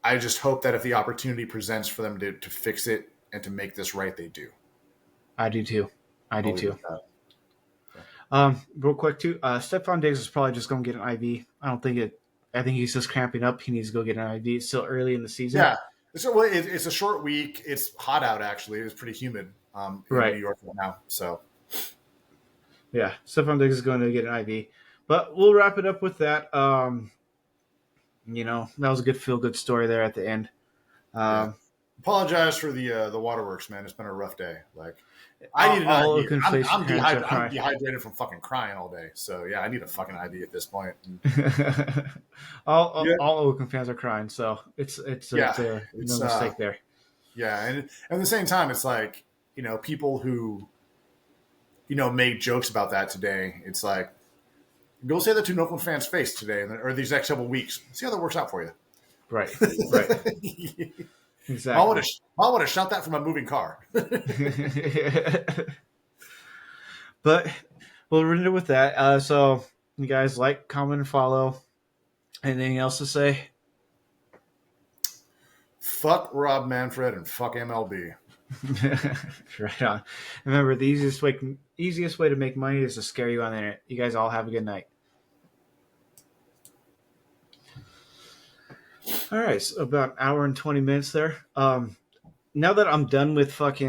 I just hope that if the opportunity presents for them to fix it and to make this right, they do. I do too. Real quick too, Stephon Diggs is probably just going to get an IV. I think he's just cramping up. He needs to go get an IV. It's still early in the season. Yeah. It's a short week. It's hot out, actually. It's pretty humid in New York right now. So, yeah, Stephon Diggs is going to get an IV. But we'll wrap it up with that. That was a good feel-good story there at the end. Apologize for the waterworks, man. It's been a rough day. Like, I need an IV. I'm dehydrated from fucking crying all day. So yeah, I need a fucking IV at this point. all Oakland fans are crying, so it's no mistake there. Yeah, and at the same time, it's like people who make jokes about that today. It's like, go say that to an Oakland fan's face today, or these next couple of weeks. See how that works out for you. Right. Right. I want Exactly. to shot that from a moving car. But we'll end it with that. So you guys like, comment, and follow. Anything else to say? Fuck Rob Manfred and fuck MLB. Right on. Remember, the easiest way to make money is to scare you on the internet. You guys all have a good night. All right, so about an hour and 20 minutes there. Now that I'm done with fucking